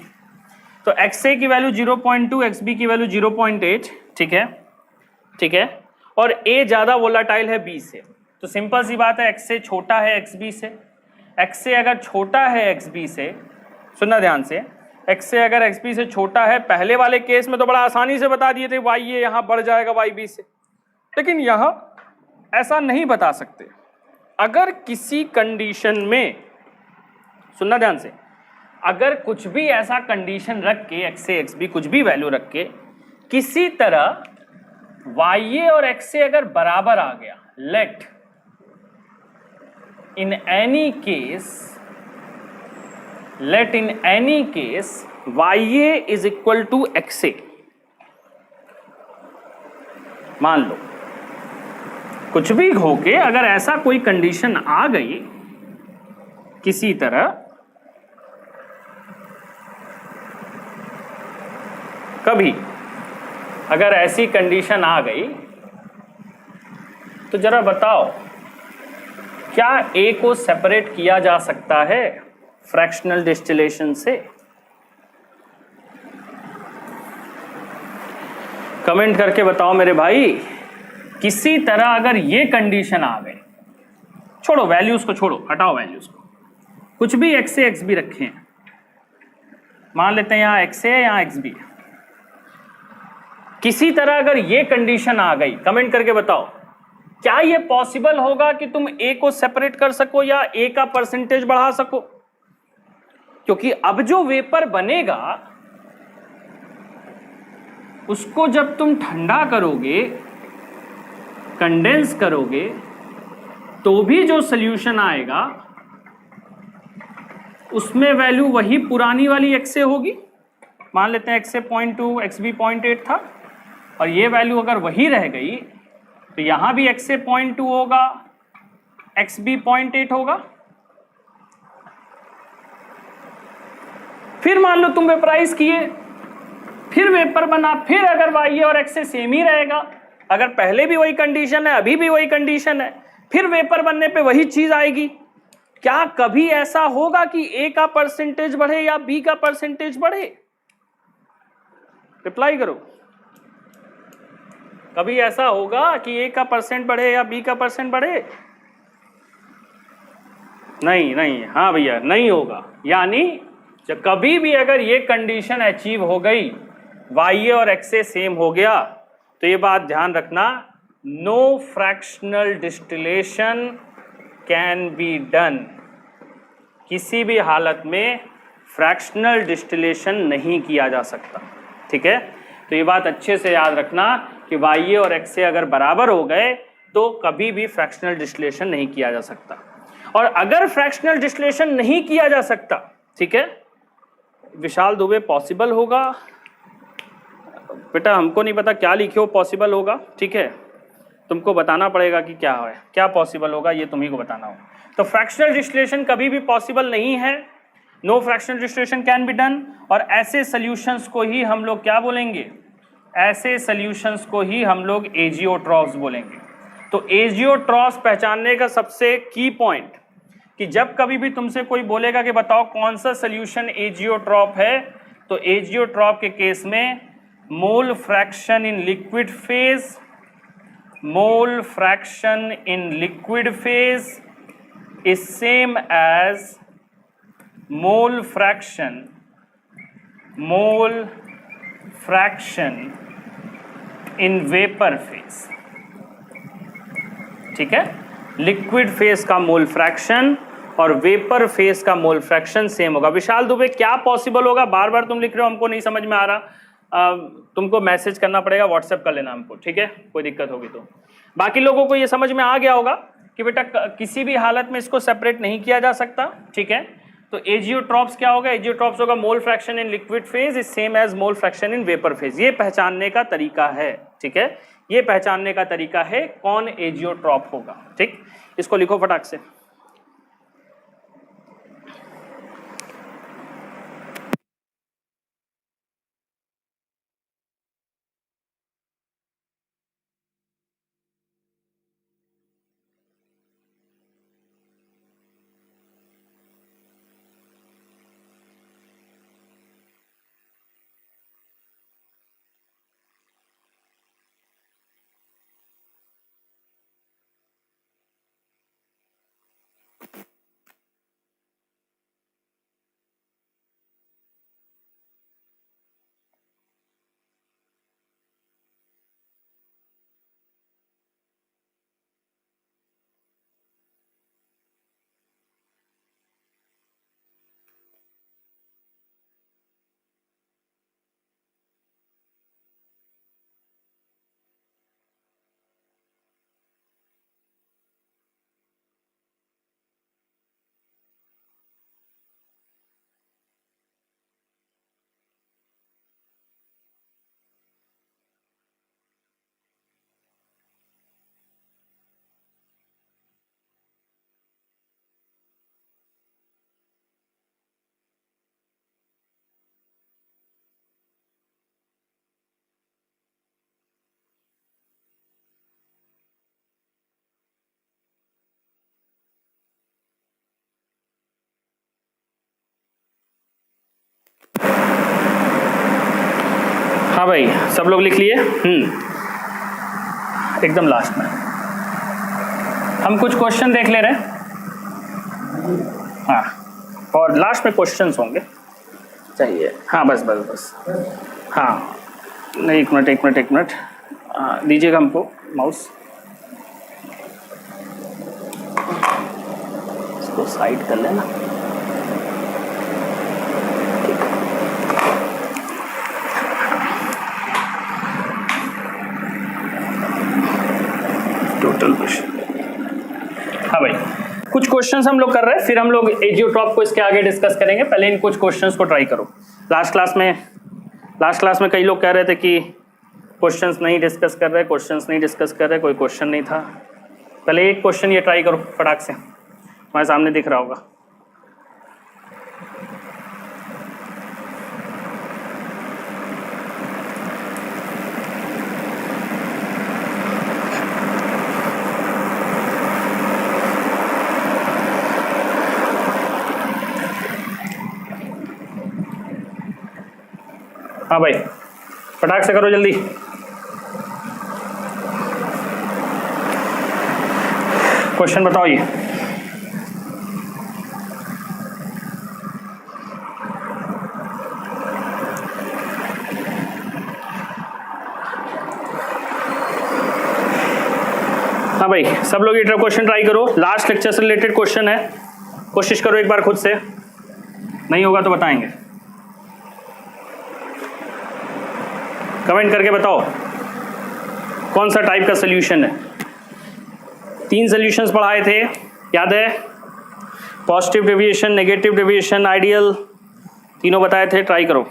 तो XA की वैल्यू 0.2, XB की वैल्यू 0.8, ठीक है, ठीक है, और A ज़्यादा वोलाटाइल है B से, तो सिंपल सी बात है XA छोटा है XB से, XA अगर छोटा है XB से, सुनना ध्यान से, XA अगर XB से छोटा है, पहले वाले केस में तो बड़ा आसानी से बता दिए थे YA यहाँ बढ़ जाएगा YB से, लेकिन यहाँ ऐसा नहीं बता सकते। अगर किसी कंडीशन में, सुनना ध्यान से, अगर कुछ भी ऐसा कंडीशन रख के XA XB कुछ भी वैल्यू रख के किसी तरह YA और XA अगर बराबर आ गया, let in any case YA is equal to XA, मान लो कुछ भी हो के अगर ऐसा कोई कंडीशन आ गई किसी तरह, कभी अगर ऐसी कंडीशन आ गई तो जरा बताओ, क्या ए को सेपरेट किया जा सकता है फ्रैक्शनल डिस्टिलेशन से? कमेंट करके बताओ मेरे भाई। किसी तरह अगर ये कंडीशन आ गई, छोड़ो वैल्यूज को, छोड़ो हटाओ वैल्यूज को, कुछ भी एक्स ए एक्स बी रखे हैं, मान लेते हैं यहां एक्स ए यहां एक्स बी। किसी तरह अगर ये कंडीशन आ गई, कमेंट करके बताओ, क्या ये पॉसिबल होगा कि तुम ए को सेपरेट कर सको या ए का परसेंटेज बढ़ा सको? क्योंकि अब जो वेपर बनेगा उसको जब तुम ठंडा करोगे, कंडेंस करोगे, तो भी जो सॉल्यूशन आएगा उसमें वैल्यू वही पुरानी वाली एक्स ए होगी। मान लेते हैं एक्स ए 0.2, एक्स बी 0.8 था, और ये वैल्यू अगर वही रह गई तो यहां भी एक्स ए 0.2 होगा, एक्स बी 0.8 होगा। फिर मान लो तुम वेपराइज किए, फिर वेपर बना, फिर अगर वाई और एक्स ए सेम ही रहेगा, अगर पहले भी वही कंडीशन है, अभी भी वही कंडीशन है, फिर वेपर बनने पे वही चीज आएगी। क्या कभी ऐसा होगा कि ए का परसेंटेज बढ़े या बी का परसेंटेज बढ़े? रिप्लाई करो। कभी ऐसा होगा कि ए का परसेंट बढ़े या बी का परसेंट बढ़े? नहीं नहीं, हाँ भैया नहीं होगा। यानी जब कभी भी अगर ये कंडीशन अचीव हो गई, वाई और एक्स ए सेम हो गया, तो ये बात ध्यान रखना, no fractional distillation can be done. किसी भी हालत में फ्रैक्शनल डिस्टिलेशन नहीं किया जा सकता। ठीक है, तो ये बात अच्छे से याद रखना कि वाई और एक्स ए अगर बराबर हो गए तो कभी भी फ्रैक्शनल डिस्टिलेशन नहीं किया जा सकता। और अगर फ्रैक्शनल डिस्टिलेशन नहीं किया जा सकता, ठीक है, विशाल दुबे पॉसिबल होगा? बेटा हमको नहीं पता क्या लिखे हो पॉसिबल होगा, ठीक है, तुमको बताना पड़ेगा कि क्या है, क्या पॉसिबल होगा, ये तुम्ही को बताना होगा। तो फ्रैक्शनल डिस्टिलेशन कभी भी पॉसिबल नहीं है, no fractional distillation can be done. और ऐसे सॉल्यूशंस को ही हम लोग क्या बोलेंगे? ऐसे सॉल्यूशंस को ही हम लोग एजियोट्रॉफ्स बोलेंगे। तो एजियोट्रॉफ्स पहचानने का सबसे की पॉइंट कि जब कभी भी तुमसे कोई बोलेगा कि बताओ कौन सा सॉल्यूशन एजियोट्रॉफ है, तो एजियोट्रॉफ के केस में मोल fraction in liquid phase, mole fraction in liquid phase is same as mole fraction in vapor phase। ठीक है, लिक्विड फेज का मोल फ्रैक्शन और वेपर फेज का मोल फ्रैक्शन सेम होगा। विशाल दुबे क्या पॉसिबल होगा? बार बार तुम लिख रहे हो, हमको नहीं समझ में आ रहा, तुमको मैसेज करना पड़ेगा, व्हाट्सएप कर लेना हमको, ठीक है, कोई दिक्कत होगी तो। बाकी लोगों को ये समझ में आ गया होगा कि बेटा किसी भी हालत में इसको सेपरेट नहीं किया जा सकता, ठीक है। तो एजियोट्रॉप्स क्या होगा? एजियोट्रॉप्स होगा mole fraction in liquid phase is same as mole fraction in vapour phase. ये पहचानने का तरीका है, ठीक है, ये पहचानने का तरीका है कौन एजियोट्रॉप होगा, ठीक। इसको लिखो फटाक से। हाँ भाई, सब लोग लिख लिए? एकदम लास्ट में हम कुछ क्वेश्चन देख ले रहे हैं। हाँ, और लास्ट में क्वेश्चंस होंगे चाहिए। हाँ बस बस बस, हाँ नहीं, एक मिनट दीजिएगा हमको माउस, इसको साइड कर लेना। टोटल क्वेश्चन, हाँ भाई कुछ क्वेश्चंस हम लोग कर रहे हैं, फिर हम लोग एजियोट्रॉप को इसके आगे डिस्कस करेंगे। पहले इन कुछ क्वेश्चंस को ट्राई करो। लास्ट क्लास में कई लोग कह रहे थे कि क्वेश्चंस नहीं डिस्कस कर रहे, कोई क्वेश्चन नहीं था। पहले एक क्वेश्चन ये ट्राई करो फटाक से, हमारे सामने दिख रहा होगा। हाँ भाई फटाक से करो जल्दी। क्वेश्चन बताओ ये। हाँ भाई सब लोग ये क्वेश्चन ट्राई करो, लास्ट लेक्चर से रिलेटेड क्वेश्चन है, कोशिश करो एक बार खुद से, नहीं होगा तो बताएंगे। कमेंट करके बताओ कौन सा टाइप का सोल्यूशन है। 3 सोल्यूशंस पढ़ाए थे, याद है? Positive deviation, negative deviation, ideal, तीनों बताए थे। ट्राई करो।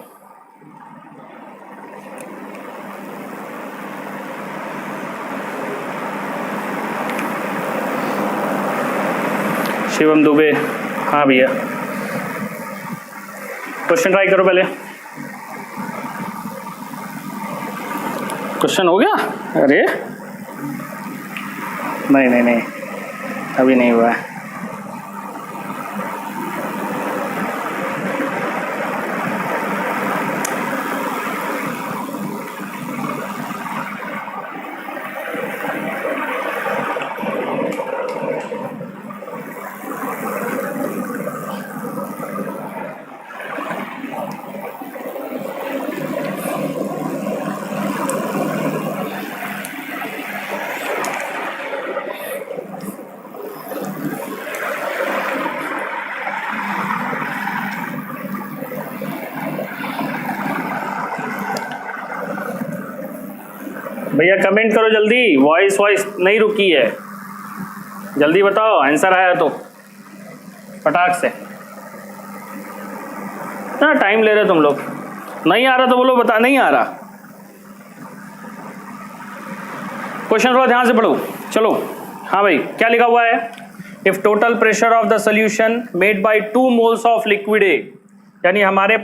शिवम दुबे, हाँ भैया क्वेश्चन ट्राई करो पहले। क्वेश्चन हो गया? अरे नहीं अभी नहीं हुआ है। भैया कमेंट करो जल्दी, वॉइस नहीं रुकी है, जल्दी बताओ। आंसर आया तो फटाक से, ना टाइम ले रहे तुम लोग। नहीं आ रहा तो बोलो बता नहीं आ रहा। क्वेश्चन थोड़ा ध्यान से पढ़ो। चलो हाँ भाई क्या लिखा हुआ है? If total pressure of the solution made by 2 moles of liquid ए, यानी हमारे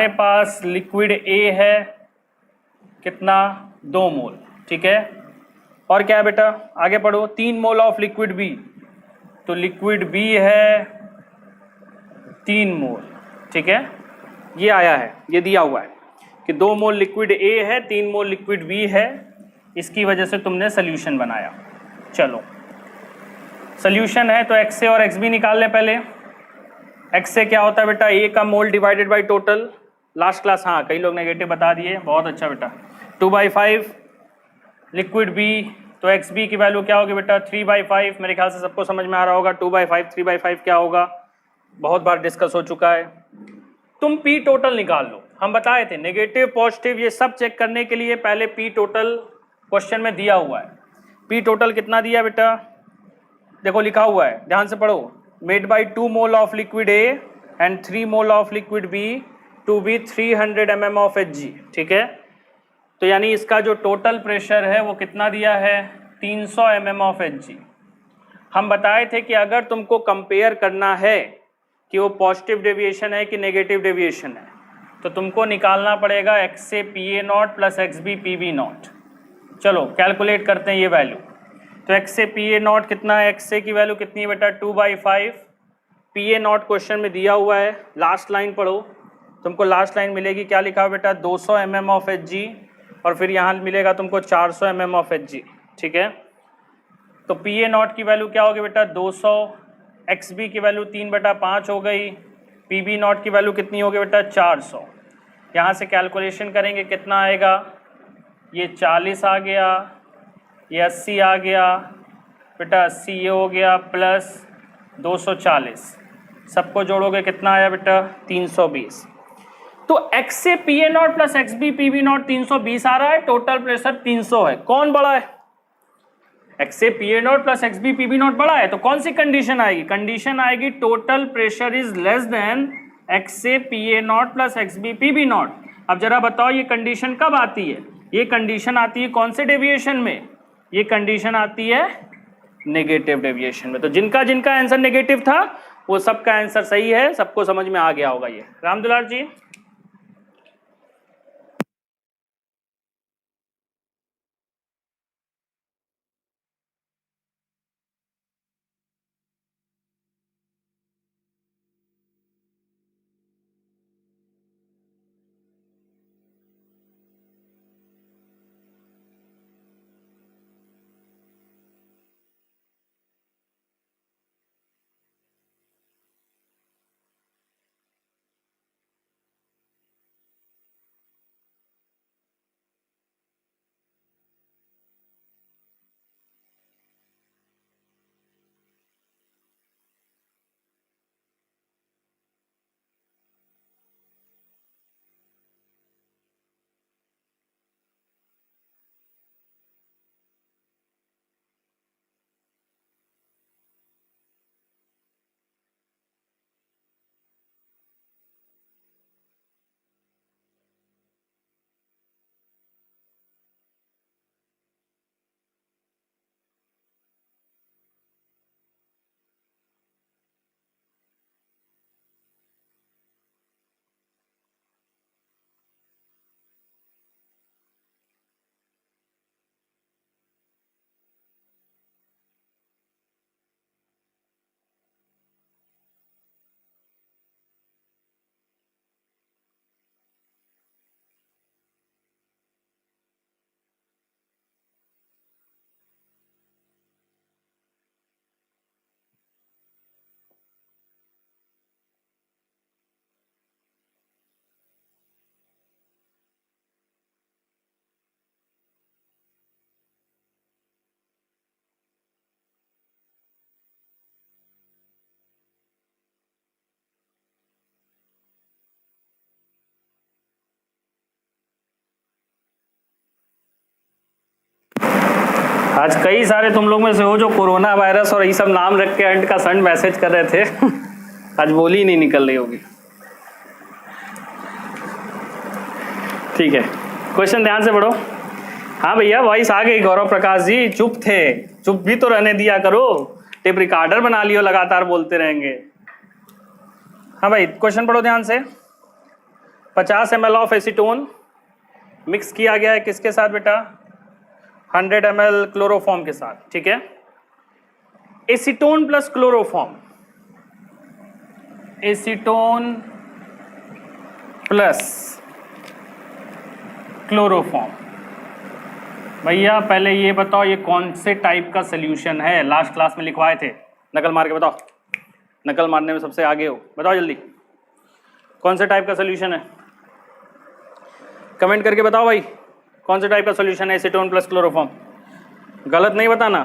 पास लिक्विड ए है कितना? 2 मोल, ठीक है। और क्या है बेटा? आगे पढ़ो। 3 मोल ऑफ लिक्विड बी, तो लिक्विड बी है 3 मोल, ठीक है। ये आया है, ये दिया हुआ है कि 2 मोल लिक्विड ए है, 3 मोल लिक्विड बी है, इसकी वजह से तुमने सोल्यूशन बनाया। चलो सोल्यूशन है तो एक्स ए और एक्स बी निकाल लें पहले। एक्स ए क्या होता है बेटा? ए का मोल divided by total. Last class, हाँ कई लोग नेगेटिव बता दिए, बहुत अच्छा बेटा। 2/5 लिक्विड बी, तो एक्स बी की वैल्यू क्या होगी बेटा? 3/5। मेरे ख्याल से सबको समझ में आ रहा होगा 2/5 3/5 क्या होगा, बहुत बार डिस्कस हो चुका है। तुम पी टोटल निकाल लो। हम बताए थे नेगेटिव पॉजिटिव ये सब चेक करने के लिए पहले पी टोटल क्वेश्चन में दिया हुआ है। पी टोटल कितना दिया बेटा? देखो लिखा हुआ है, ध्यान से पढ़ो। Made by 2 mole of liquid A and 3 mole of liquid B to be 300 mm of Hg, ठीक है। तो यानी इसका जो टोटल प्रेशर है वो कितना दिया है? 300 mm ऑफ Hg। हम बताए थे कि अगर तुमको कंपेयर करना है कि वो पॉजिटिव डेविएशन है कि नेगेटिव डेविएशन है, तो तुमको निकालना पड़ेगा X A P A not plus X B P B not. चलो कैलकुलेट करते हैं ये वैल्यू। तो X A P A not कितना है? एक्स ए की वैल्यू कितनी है बेटा? 2/5। पी ए नॉट क्वेश्चन में दिया हुआ है, लास्ट लाइन पढ़ो। तुमको लास्ट लाइन मिलेगी, क्या लिखा हुआ बेटा, 200 mm ऑफ Hg, और फिर यहाँ मिलेगा तुमको 400 mm ऑफ Hg, ठीक है। तो PA0 की वैल्यू क्या होगी बेटा, 200, XB की वैल्यू 3/5 हो गई, PB0 की वैल्यू कितनी होगी बेटा, 400। यहाँ से कैलकुलेशन करेंगे कितना आएगा, ये 40 आ गया, ये 80 आ गया बेटा, 80 ये हो गया, प्लस 240, सबको जोड़ोगे कितना आया बेटा, 320। तो X से PA0 प्लस XB PB0 320 आ रहा है, टोटल प्रेशर 300 है। कौन बड़ा है, X से PA0 प्लस XB PB0 बड़ा है, तो कौन सी कंडीशन आएगी, कंडीशन आएगी total pressure is less than X से PA0 प्लस XB PB0। अब जरा बताओ ये कंडीशन कब आती है, ये कंडीशन आती है कौन से डेविएशन में, ये कंडीशन आती है नेगेटिव डेविएशन में। तो जिनका जिनका आंसर नेगेटिव था वो सबका आंसर सही है, सबको समझ में आ गया होगा ये। रामदुलार जी, आज कई सारे तुम लोग में से हो जो कोरोना वायरस और ये सब नाम रख के एंड का संड मैसेज कर रहे थे आज बोली नहीं निकल रही होगी। ठीक है, क्वेश्चन ध्यान से पढ़ो। हाँ भैया वॉइस आ गई, गौरव प्रकाश जी चुप थे, चुप भी तो रहने दिया करो, टेप रिकॉर्डर बना लियो, लगातार बोलते रहेंगे। हाँ भाई क्वेश्चन पढ़ो ध्यान से। 50 ml ऑफ एसीटोन मिक्स किया गया है किसके साथ बेटा, 100 ml क्लोरोफॉर्म के साथ, ठीक है। Acetone plus chloroform, acetone plus chloroform. भैया पहले ये बताओ ये कौन से टाइप का सोल्यूशन है, लास्ट क्लास में लिखवाए थे, नकल मार के बताओ, नकल मारने में सबसे आगे हो, बताओ जल्दी कौन से टाइप का सोल्यूशन है, कमेंट करके बताओ भाई कौन से टाइप का सोल्यूशन है एसीटोन प्लस क्लोरोफॉर्म, गलत नहीं बताना।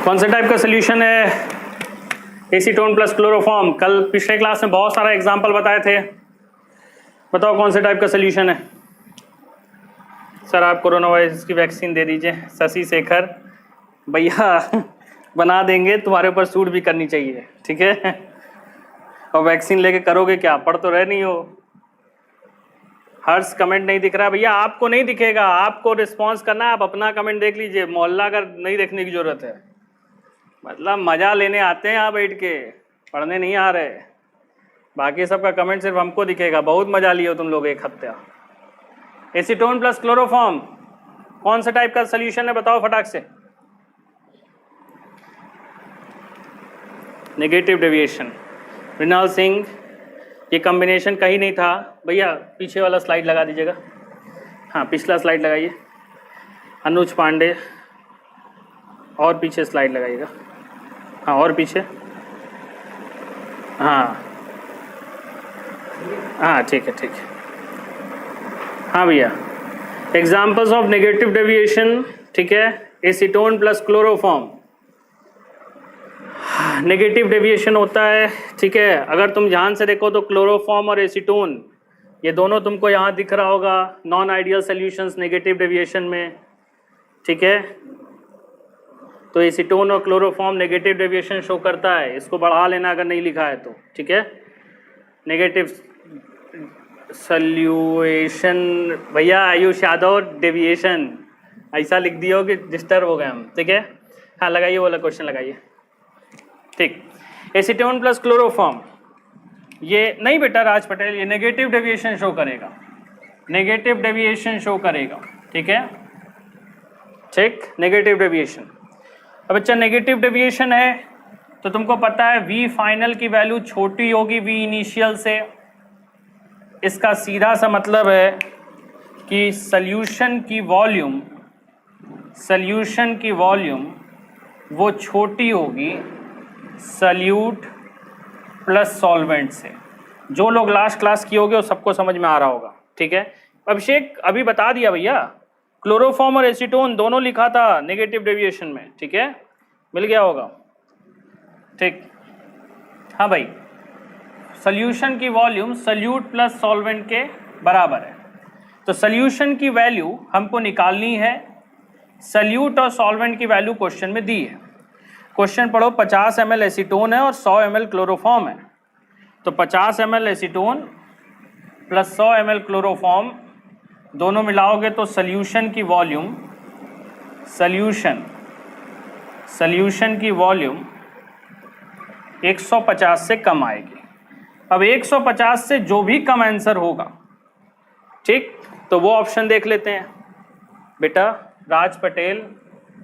कौन से टाइप का सोल्यूशन है एसीटोन प्लस क्लोरोफॉर्म, कल पिछले क्लास में बहुत सारा एग्जांपल बताए थे, बताओ कौन से टाइप का सोल्यूशन है। सर आप कोरोना वायरस की वैक्सीन दे दीजिए, शशि शेखर भैया बना देंगे, तुम्हारे ऊपर सूट भी करनी चाहिए, ठीक है। और वैक्सीन लेके करोगे क्या, पढ़ तो रहे नहीं हो। हर्ष कमेंट नहीं दिख रहा भैया, आपको नहीं दिखेगा, आपको रिस्पॉन्स करना है, आप अपना कमेंट देख लीजिए, मोहल्ला का नहीं देखने की जरूरत है। मतलब मजा लेने आते हैं यहाँ बैठ के, पढ़ने नहीं आ रहे, बाकी सबका कमेंट सिर्फ हमको दिखेगा। बहुत मजा लियो तुम लोग एक हफ्ता। एसीटोन प्लस क्लोरोफॉर्म कौन सा टाइप का सोल्यूशन है बताओ फटाक से? Negative deviation. मृणाल सिंह, ये कॉम्बिनेशन कहीं नहीं था भैया, पीछे वाला स्लाइड लगा दीजिएगा। हाँ पिछला स्लाइड लगाइए। अनुज पांडे, और पीछे स्लाइड लगाइएगा। हाँ और पीछे, हाँ हाँ ठीक है ठीक है। हाँ भैया, एग्जाम्पल्स ऑफ नेगेटिव डेविएशन, ठीक है, acetone plus chloroform negative deviation होता है, ठीक है। अगर तुम ध्यान से देखो तो क्लोरोफॉर्म और एसीटोन ये दोनों तुमको यहाँ दिख रहा होगा, non ideal solutions negative deviation में, ठीक है। तो एसीटोन और क्लोरोफॉर्म नेगेटिव डेविएशन शो करता है, इसको बढ़ा लेना अगर नहीं लिखा है तो, ठीक है। नेगेटिव सॉल्यूशन भैया आयुष यादव डेविएशन ऐसा लिख दिया हो कि डिस्टर्ब हो गए हम, ठीक है। हाँ लगाइए वाला क्वेश्चन लगाइए, ठीक। एसीटोन प्लस क्लोरोफॉर्म, ये नहीं बेटा राज पटेल, ये नेगेटिव डेविएशन शो करेगा, नेगेटिव डेविएशन शो करेगा, ठीक है, ठीक, नेगेटिव डेविएशन। अब बच्चा नेगेटिव डेविएशन है तो तुमको पता है वी फाइनल की वैल्यू छोटी होगी वी इनिशियल से। इसका सीधा सा मतलब है कि सॉल्यूशन की वॉल्यूम वो छोटी होगी सॉल्यूट प्लस सॉल्वेंट से। जो लोग लास्ट क्लास किए होगे वो सबको समझ में आ रहा होगा, ठीक है। अभिषेक अभी बता दिया भैया, क्लोरोफॉर्म और एसीटोन दोनों लिखा था नेगेटिव डेविएशन में, ठीक है, मिल गया होगा, ठीक। हाँ भाई, सॉल्यूशन की वॉल्यूम सॉल्यूट प्लस सॉल्वेंट के बराबर है, तो सॉल्यूशन की वैल्यू हमको निकालनी है, सॉल्यूट और सॉल्वेंट की वैल्यू क्वेश्चन में दी है। क्वेश्चन पढ़ो, 50 ml एसीटोन है और 100 ml क्लोरोफॉर्म है, तो 50 ml acetone plus 100 ml chloroform दोनों मिलाओगे तो सॉल्यूशन की वॉल्यूम 150 से कम आएगी। अब 150 से जो भी कम आंसर होगा, ठीक, तो वो ऑप्शन देख लेते हैं बेटा। राज पटेल,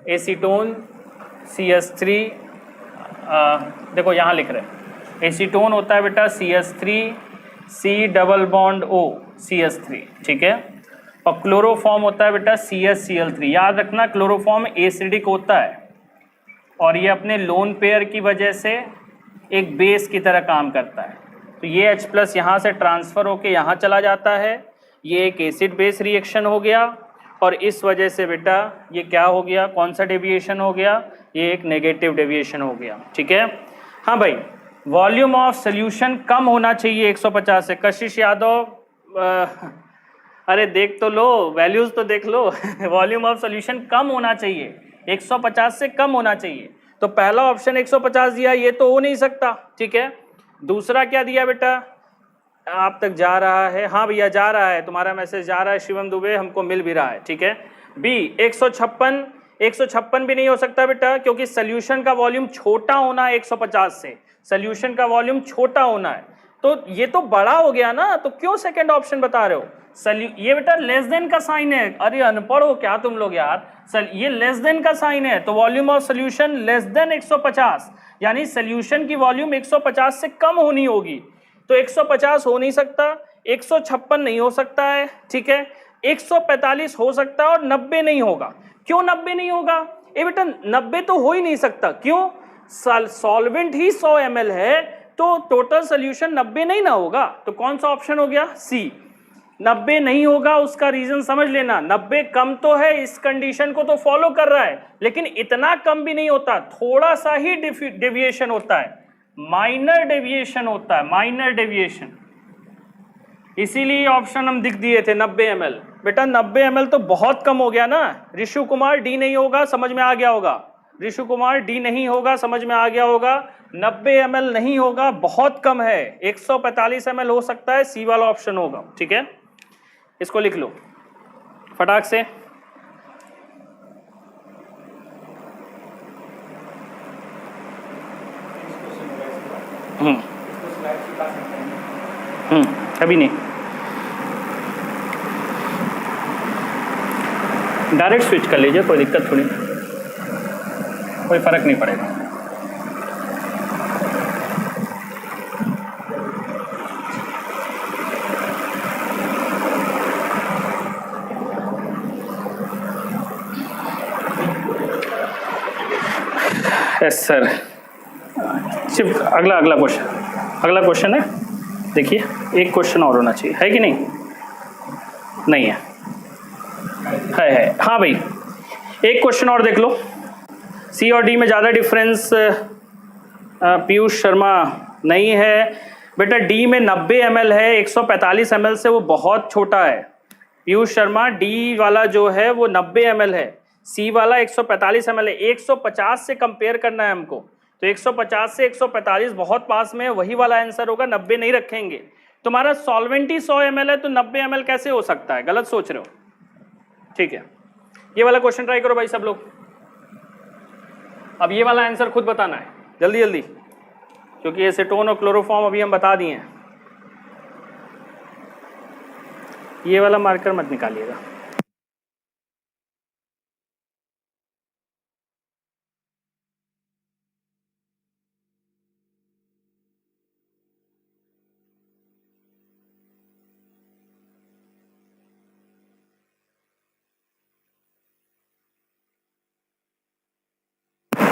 एसीटोन CS3, देखो यहाँ लिख रहे हैं एसीटोन होता है बेटा CS3 C double bond O CS3, ठीक है, और क्लोरोफॉर्म होता है बेटा CSCl3। याद रखना क्लोरोफॉर्म एसिडिक होता है और ये अपने लोन पेयर की वजह से एक बेस की तरह काम करता है, तो ये H+ यहाँ से ट्रांसफ़र होके यहाँ चला जाता है, ये एक एसिड बेस रिएक्शन हो गया और इस वजह से बेटा ये क्या हो गया, कौन सा डेविएशन हो गया, ये एक नेगेटिव डेविएशन हो गया, ठीक है। हाँ भाई, वॉल्यूम ऑफ सॉल्यूशन कम होना चाहिए 150 से। कशिश यादव, अरे देख तो लो, वैल्यूज़ तो देख लो वॉल्यूम ऑफ सॉल्यूशन कम होना चाहिए, 150 से कम होना चाहिए। तो पहला ऑप्शन 150 दिया, ये तो हो नहीं सकता, ठीक है। दूसरा क्या दिया बेटा, आप तक जा रहा है, हाँ भैया जा रहा है, तुम्हारा मैसेज जा रहा है शिवम दुबे, हमको मिल भी रहा है, ठीक है। बी 156 भी नहीं हो सकता बेटा, क्योंकि सोल्यूशन का वॉल्यूम छोटा होना है 150 से, सोल्यूशन का वॉल्यूम छोटा होना है, तो ये तो बड़ा हो गया ना, तो क्यों सेकंड ऑप्शन बता रहे हो? ये बेटा लेस देन का साइन है, अरे अनपढ़ हो क्या तुम लोग यार, ये लेस देन का साइन है, तो volume of solution less than 150, यानी सोल्यूशन की वॉल्यूम 150 से कम होनी होगी, तो 150 हो नहीं सकता, 156 नहीं हो सकता है, ठीक है, 145 हो सकता है और 90 नहीं होगा। क्यों 90 नहीं होगा? ये बेटा 90 तो हो ही नहीं सकता, क्यों? सॉल्वेंट ही 100 ml है, तो टोटल सोल्यूशन 90 नहीं ना होगा, तो कौन सा ऑप्शन हो गया? सी, 90 नहीं होगा। उसका रीजन समझ लेना, 90 कम तो है, इस कंडीशन को तो फॉलो कर रहा है, लेकिन इतना कम भी नहीं होता, थोड़ा सा ही डेविएशन होता है, माइनर डेविएशन होता है, माइनर डेविएशन, इसीलिए ऑप्शन हम दिख दिए थे 90 ml। बेटा 90 ml तो बहुत कम हो गया ना। ऋषु कुमार डी नहीं होगा, समझ में आ गया होगा, ऋषु कुमार डी नहीं होगा, समझ में आ गया होगा, 90 ml नहीं होगा, बहुत कम है, 145 ml हो सकता है, सी वाला ऑप्शन होगा, ठीक है। इसको लिख लो फटाक से। अभी नहीं, डायरेक्ट स्विच कर लीजिए, कोई दिक्कत थोड़ी, कोई फर्क नहीं पड़ेगा। यस सर, सिर्फ अगला क्वेश्चन है, देखिए एक क्वेश्चन और होना चाहिए, है कि नहीं? नहीं है, हाँ भाई एक क्वेश्चन और देख लो। सी और डी में ज़्यादा डिफरेंस पीयूष शर्मा नहीं है बेटा। डी में 90 ml है, 145 ml से वो बहुत छोटा है। पीयूष शर्मा डी वाला जो है वो 90 ml है, सी वाला 145 ml है। 150 से कंपेयर करना है हमको, तो 150 से 145 बहुत पास में है, वही वाला आंसर होगा, 90 नहीं रखेंगे। तुम्हारा सॉल्वेंट ही 100 ml है तो 90 ml कैसे हो सकता है? गलत सोच रहे हो। ठीक है, ये वाला क्वेश्चन ट्राई करो भाई सब लोग। अब ये वाला आंसर खुद बताना है जल्दी जल्दी, क्योंकि एसीटोन और क्लोरोफॉर्म अभी हम बता दिए हैं। ये वाला मार्कर मत निकालिएगा।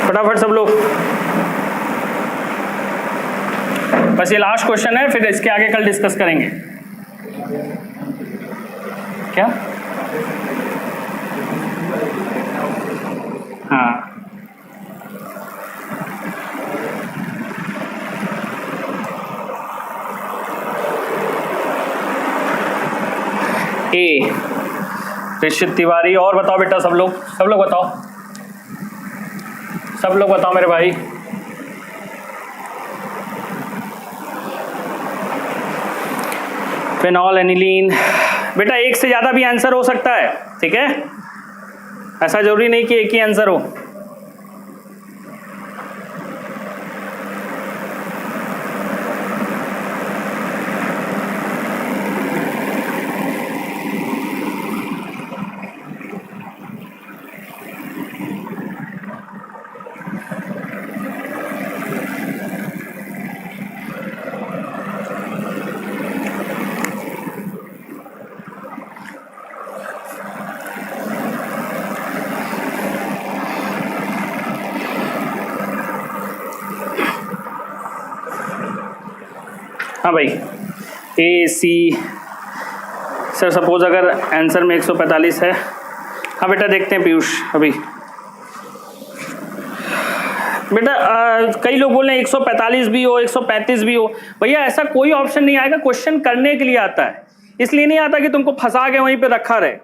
फटाफट सब लोग, बस ये लास्ट क्वेश्चन है, फिर इसके आगे कल डिस्कस करेंगे। क्या? हाँ ए ऋषित तिवारी। और बताओ बेटा सब लोग बताओ, सब लोग बताओ मेरे भाई। फिनॉल एनिलीन बेटा, एक से ज्यादा भी आंसर हो सकता है, ठीक है, ऐसा जरूरी नहीं कि एक ही आंसर हो। हाँ भाई, ए सी सर, सपोज अगर आंसर में 145 है। हाँ बेटा देखते हैं पीयूष। अभी बेटा कई लोग बोल रहे हैं 145 भी हो, 135 भी हो। भैया ऐसा कोई ऑप्शन नहीं आएगा, क्वेश्चन करने के लिए आता है, इसलिए नहीं आता कि तुमको फंसा के वहीं पे रखा रहे।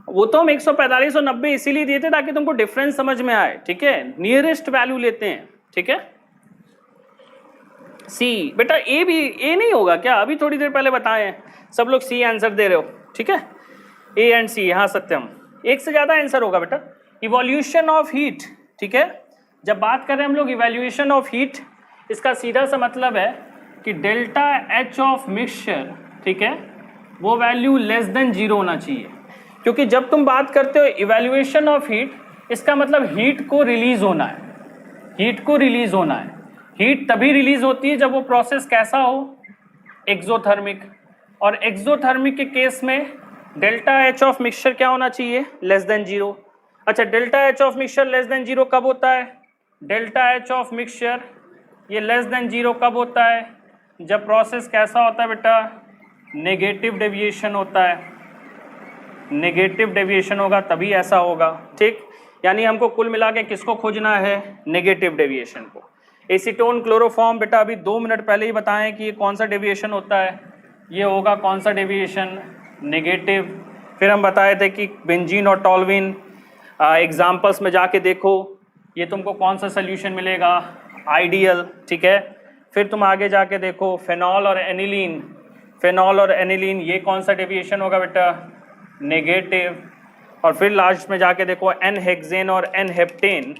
वो तो हम 145 और 90 इसीलिए दिए थे ताकि तुमको डिफरेंस समझ में आए, ठीक है, नियरेस्ट वैल्यू लेते हैं, ठीक है। सी बेटा, ए भी ए नहीं होगा क्या? अभी थोड़ी देर पहले बताए हैं, सब लोग सी आंसर दे रहे हो, ठीक है। ए एंड सी, हाँ सत्यम, एक से ज्यादा आंसर होगा बेटा। इवोल्यूशन ऑफ हीट, ठीक है, जब बात करें हम लोग इवैल्यूएशन ऑफ हीट, इसका सीधा सा मतलब है कि डेल्टा एच ऑफ मिक्सचर, ठीक है, वो वैल्यू लेस देन 0 होना चाहिए। क्योंकि जब तुम बात करते हो इवैल्यूएशन ऑफ हीट, इसका मतलब हीट को रिलीज होना है, हीट को रिलीज होना है। हीट तभी रिलीज होती है जब वो प्रोसेस कैसा हो, एक्सोथर्मिक। और एक्सोथर्मिक के केस में डेल्टा एच ऑफ मिक्सचर क्या होना चाहिए? Less than 0। अच्छा, delta H of mixture less than 0 कब होता है? डेल्टा एच ऑफ मिक्सचर ये लेस देन 0 कब होता है? जब प्रोसेस कैसा होता है बेटा? नेगेटिव डेविएशन होता है, नेगेटिव डेविएशन होगा तभी ऐसा होगा, ठीक। यानी हमको कुल मिला के किसको खोजना है? नेगेटिव डेविएशन को। एसीटोन क्लोरोफॉर्म बेटा अभी 2 मिनट पहले ही बताएं कि ये कौन सा डेविएशन होता है, ये होगा कौन सा डेविएशन? नेगेटिव। फिर हम बताए थे कि बेंजीन और टॉल्विन, एग्जाम्पल्स में जाके देखो, ये तुमको कौन सा सोल्यूशन मिलेगा? आइडियल, ठीक है। फिर तुम आगे जाके देखो फेनॉल और एनिलीन, फेनॉल और एनिलीन ये कौन सा डेविएशन होगा बेटा? नेगेटिव। और फिर लास्ट में जाके देखो एन हेक्सेन और एन हेप्टेन,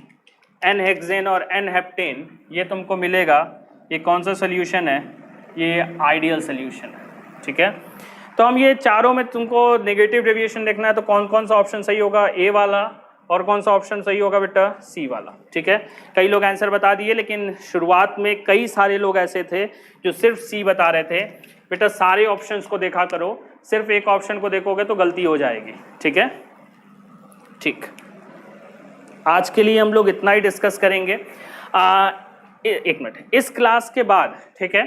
एन हेक्सेन और एन हेप्टेन ये तुमको मिलेगा, ये कौन सा सोल्यूशन है? ये आइडियल सोल्यूशन है, ठीक है। तो हम ये चारों में तुमको नेगेटिव डेविएशन देखना है तो कौन कौन सा ऑप्शन सही होगा, ए वाला, और कौन सा ऑप्शन सही होगा बेटा, सी वाला। ठीक है, कई लोग आंसर बता दिए, लेकिन शुरुआत में कई सारे लोग ऐसे थे जो सिर्फ सी बता रहे थे। बेटा सारे ऑप्शंस को देखा करो, सिर्फ एक ऑप्शन को देखोगे तो गलती हो जाएगी। ठीक है, ठीक, आज के लिए हम लोग इतना ही डिस्कस करेंगे। एक मिनट, इस क्लास के बाद, ठीक है,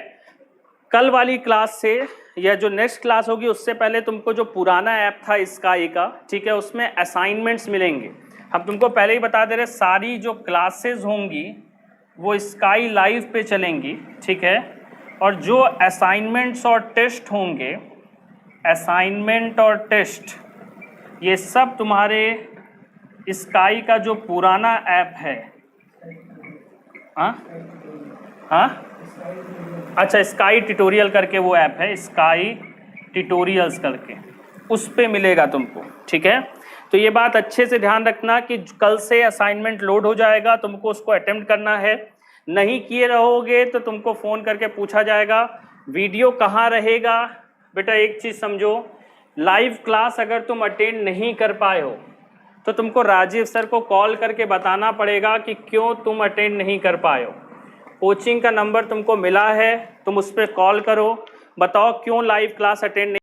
कल वाली क्लास से या जो नेक्स्ट क्लास होगी उससे पहले तुमको जो पुराना ऐप था स्काई का, ठीक है, उसमें असाइनमेंट्स मिलेंगे। हम तुमको पहले ही बता दे रहे, सारी जो क्लासेस होंगी वो स्काई लाइव पे चलेंगी। ठीक है, और जो असाइनमेंट्स और टेस्ट होंगे, असाइनमेंट और टेस्ट, ये सब तुम्हारे स्काई का जो पुराना ऐप है, हाँ हाँ, अच्छा, स्काई ट्यूटोरियल करके वो ऐप है, स्काई ट्यूटोरियल्स करके, उस पे मिलेगा तुमको। ठीक है, तो ये बात अच्छे से ध्यान रखना कि कल से असाइनमेंट लोड हो जाएगा, तुमको उसको अटेम्प्ट करना है। नहीं किए रहोगे तो तुमको फ़ोन करके पूछा जाएगा वीडियो कहाँ रहेगा। बेटा एक चीज़ समझो, लाइव क्लास अगर तुम अटेंड नहीं कर पाए हो तो तुमको राजीव सर को कॉल करके बताना पड़ेगा कि क्यों तुम अटेंड नहीं कर पाए हो। कोचिंग का नंबर तुमको मिला है, तुम उस पर कॉल करो, बताओ क्यों लाइव क्लास अटेंड